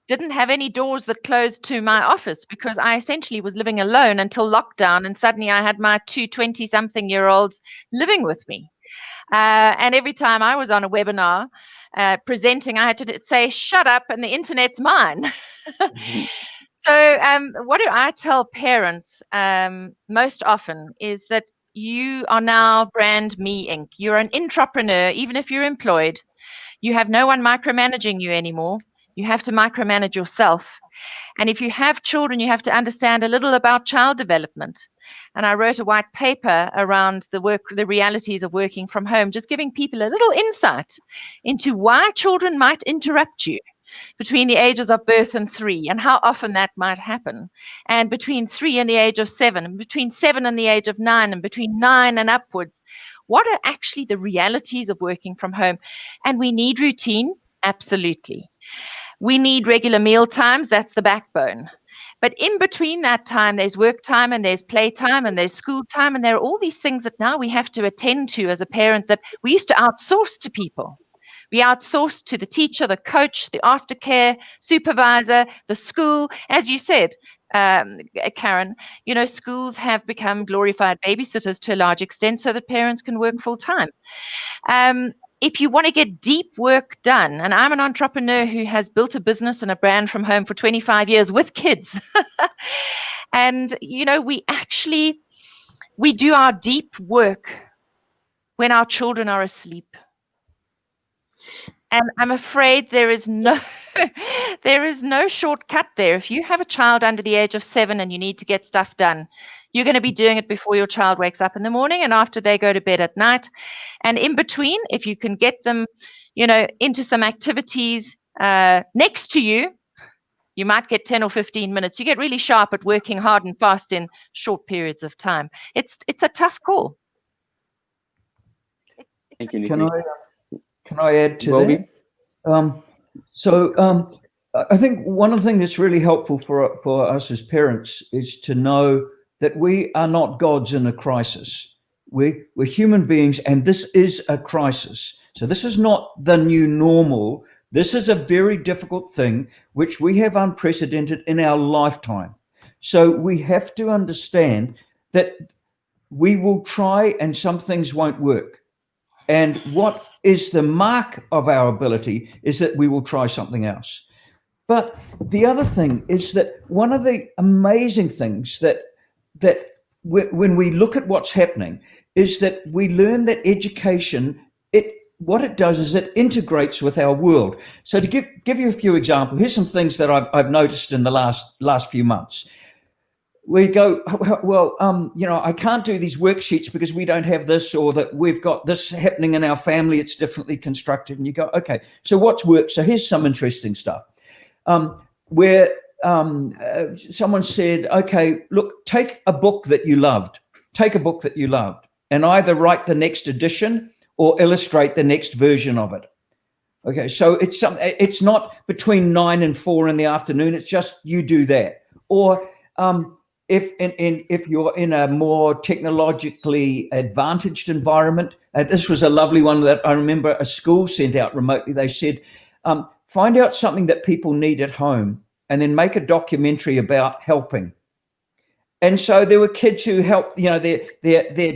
didn't have any doors that closed to my office because I essentially was living alone until lockdown, and suddenly I had my two 20-something-year-olds living with me. And every time I was on a webinar presenting, I had to say, shut up, and the internet's mine. So what do I tell parents most often is that you are now brand me Inc. You're an intrapreneur, even if you're employed. You have no one micromanaging you anymore. You have to micromanage yourself. And if you have children, you have to understand a little about child development. And I wrote a white paper around the realities of working from home, just giving people a little insight into why children might interrupt you between the ages of birth and 3, and how often that might happen, and between 3 and the age of 7, and between 7 and the age of 9, and between 9 and upwards. What are actually the realities of working from home? And we need routine, absolutely. We need regular meal times, that's the backbone. But in between that time, there's work time and there's play time and there's school time, and there are all these things that now we have to attend to as a parent that we used to outsource to people. We outsource to the teacher, the coach, the aftercare supervisor, the school. As you said, Karen, you know, schools have become glorified babysitters to a large extent so that parents can work full time. If you want to get deep work done, and I'm an entrepreneur who has built a business and a brand from home for 25 years with kids. And, you know, we do our deep work when our children are asleep. And I'm afraid there is no shortcut there. If you have a child under the age of 7 and you need to get stuff done, you're going to be doing it before your child wakes up in the morning and after they go to bed at night. And in between, if you can get them, you know, into some activities next to you, you might get 10 or 15 minutes. You get really sharp at working hard and fast in short periods of time. It's a tough call. Thank you, Nikki. Can I add to that? I think one of the things that's really helpful for us as parents is to know that we are not gods in a crisis. We're human beings, and this is a crisis. So this is not the new normal. This is a very difficult thing, which we have unprecedented in our lifetime. So we have to understand that we will try and some things won't work. And what is the mark of our ability is that we will try something else. But the other thing is that one of the amazing things that when we look at what's happening is that we learn that education, what it does is it integrates with our world. So to give you a few examples, here's some things that I've noticed in the last few months. We go, well, you know, I can't do these worksheets because we don't have this, or that we've got this happening in our family, it's differently constructed. And you go, okay, so what's worked? So here's some interesting stuff. Where someone said, okay, look, take a book that you loved, and either write the next edition or illustrate the next version of it. Okay, so it's not between 9 and 4 in the afternoon, it's just you do that. Or if you're in a more technologically advantaged environment, this was a lovely one that I remember a school sent out remotely. They said, find out something that people need at home and then make a documentary about helping. And so there were kids who helped, you know, their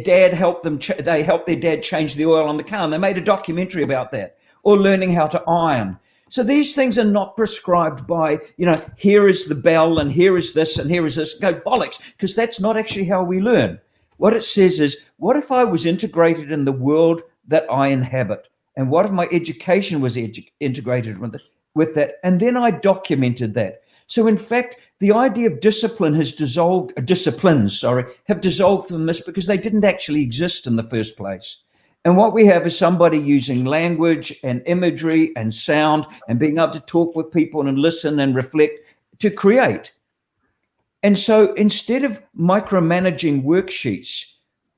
dad helped them, they helped their dad change the oil on the car, and they made a documentary about that, or learning how to iron. So these things are not prescribed by, you know, here is the bell and here is this and here is this. Go bollocks, because that's not actually how we learn. What it says is, what if I was integrated in the world that I inhabit? And what if my education was integrated with that? And then I documented that. So in fact, the idea of disciplines have dissolved from this because they didn't actually exist in the first place. And what we have is somebody using language and imagery and sound and being able to talk with people and listen and reflect to create. And so instead of micromanaging worksheets,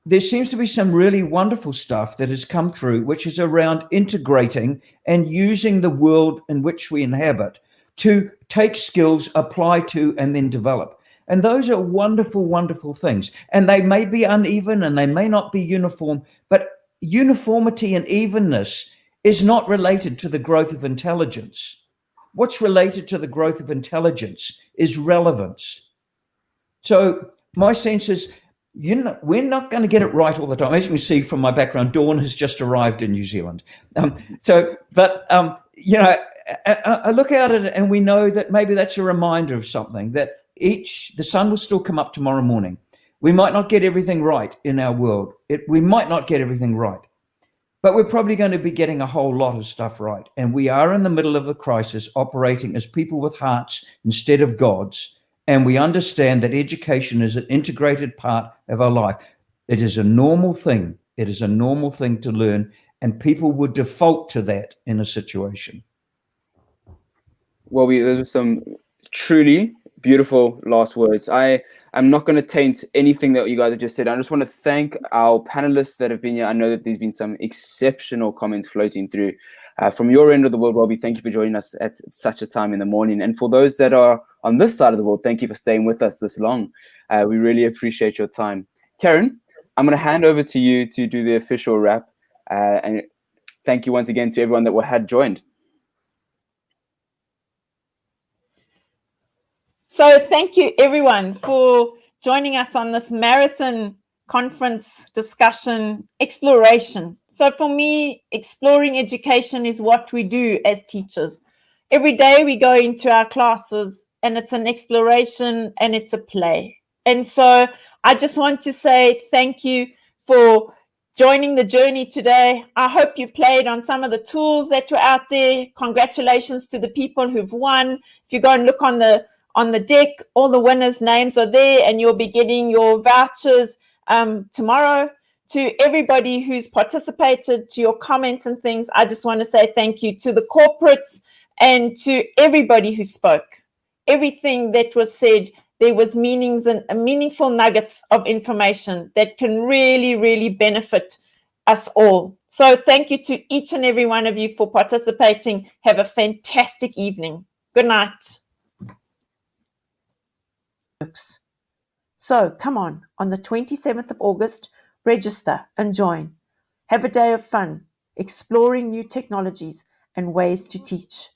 there seems to be some really wonderful stuff that has come through, which is around integrating and using the world in which we inhabit, to take skills, apply to, and then develop. And those are wonderful, wonderful things. And they may be uneven and they may not be uniform, but uniformity and evenness is not related to the growth of intelligence. What's related to the growth of intelligence is relevance. So my sense is, we're not going to get it right all the time. As you can see from my background, Dawn has just arrived in New Zealand. I look at it and we know that maybe that's a reminder of something, that the sun will still come up tomorrow morning. We might not get everything right in our world. We might not get everything right, but we're probably going to be getting a whole lot of stuff right. And we are in the middle of a crisis, operating as people with hearts instead of gods. And we understand that education is an integrated part of our life. It is a normal thing. It is a normal thing to learn, and people would default to that in a situation. Well, those are some truly beautiful last words. I am not going to taint anything that you guys have just said. I just want to thank our panelists that have been here. I know that there's been some exceptional comments floating through. From your end of the world, Welby, thank you for joining us at such a time in the morning. And for those that are on this side of the world, thank you for staying with us this long. We really appreciate your time. Karen, I'm going to hand over to you to do the official wrap. And thank you once again to everyone that had joined. So thank you, everyone, for joining us on this marathon conference discussion exploration. So for me, exploring education is what we do as teachers. Every day we go into our classes and it's an exploration and it's a play. And so I just want to say thank you for joining the journey today. I hope you played on some of the tools that were out there. Congratulations to the people who've won. If you go and look on the deck, all the winners' names are there, and you'll be getting your vouchers tomorrow. To everybody who's participated, to your comments and things, I just want to say thank you to the corporates and to everybody who spoke. Everything that was said, there was meanings and meaningful nuggets of information that can really, really benefit us all. So thank you to each and every one of you for participating. Have a fantastic evening. Good night. So come on the 27th of August, register and join. Have a day of fun, exploring new technologies and ways to teach.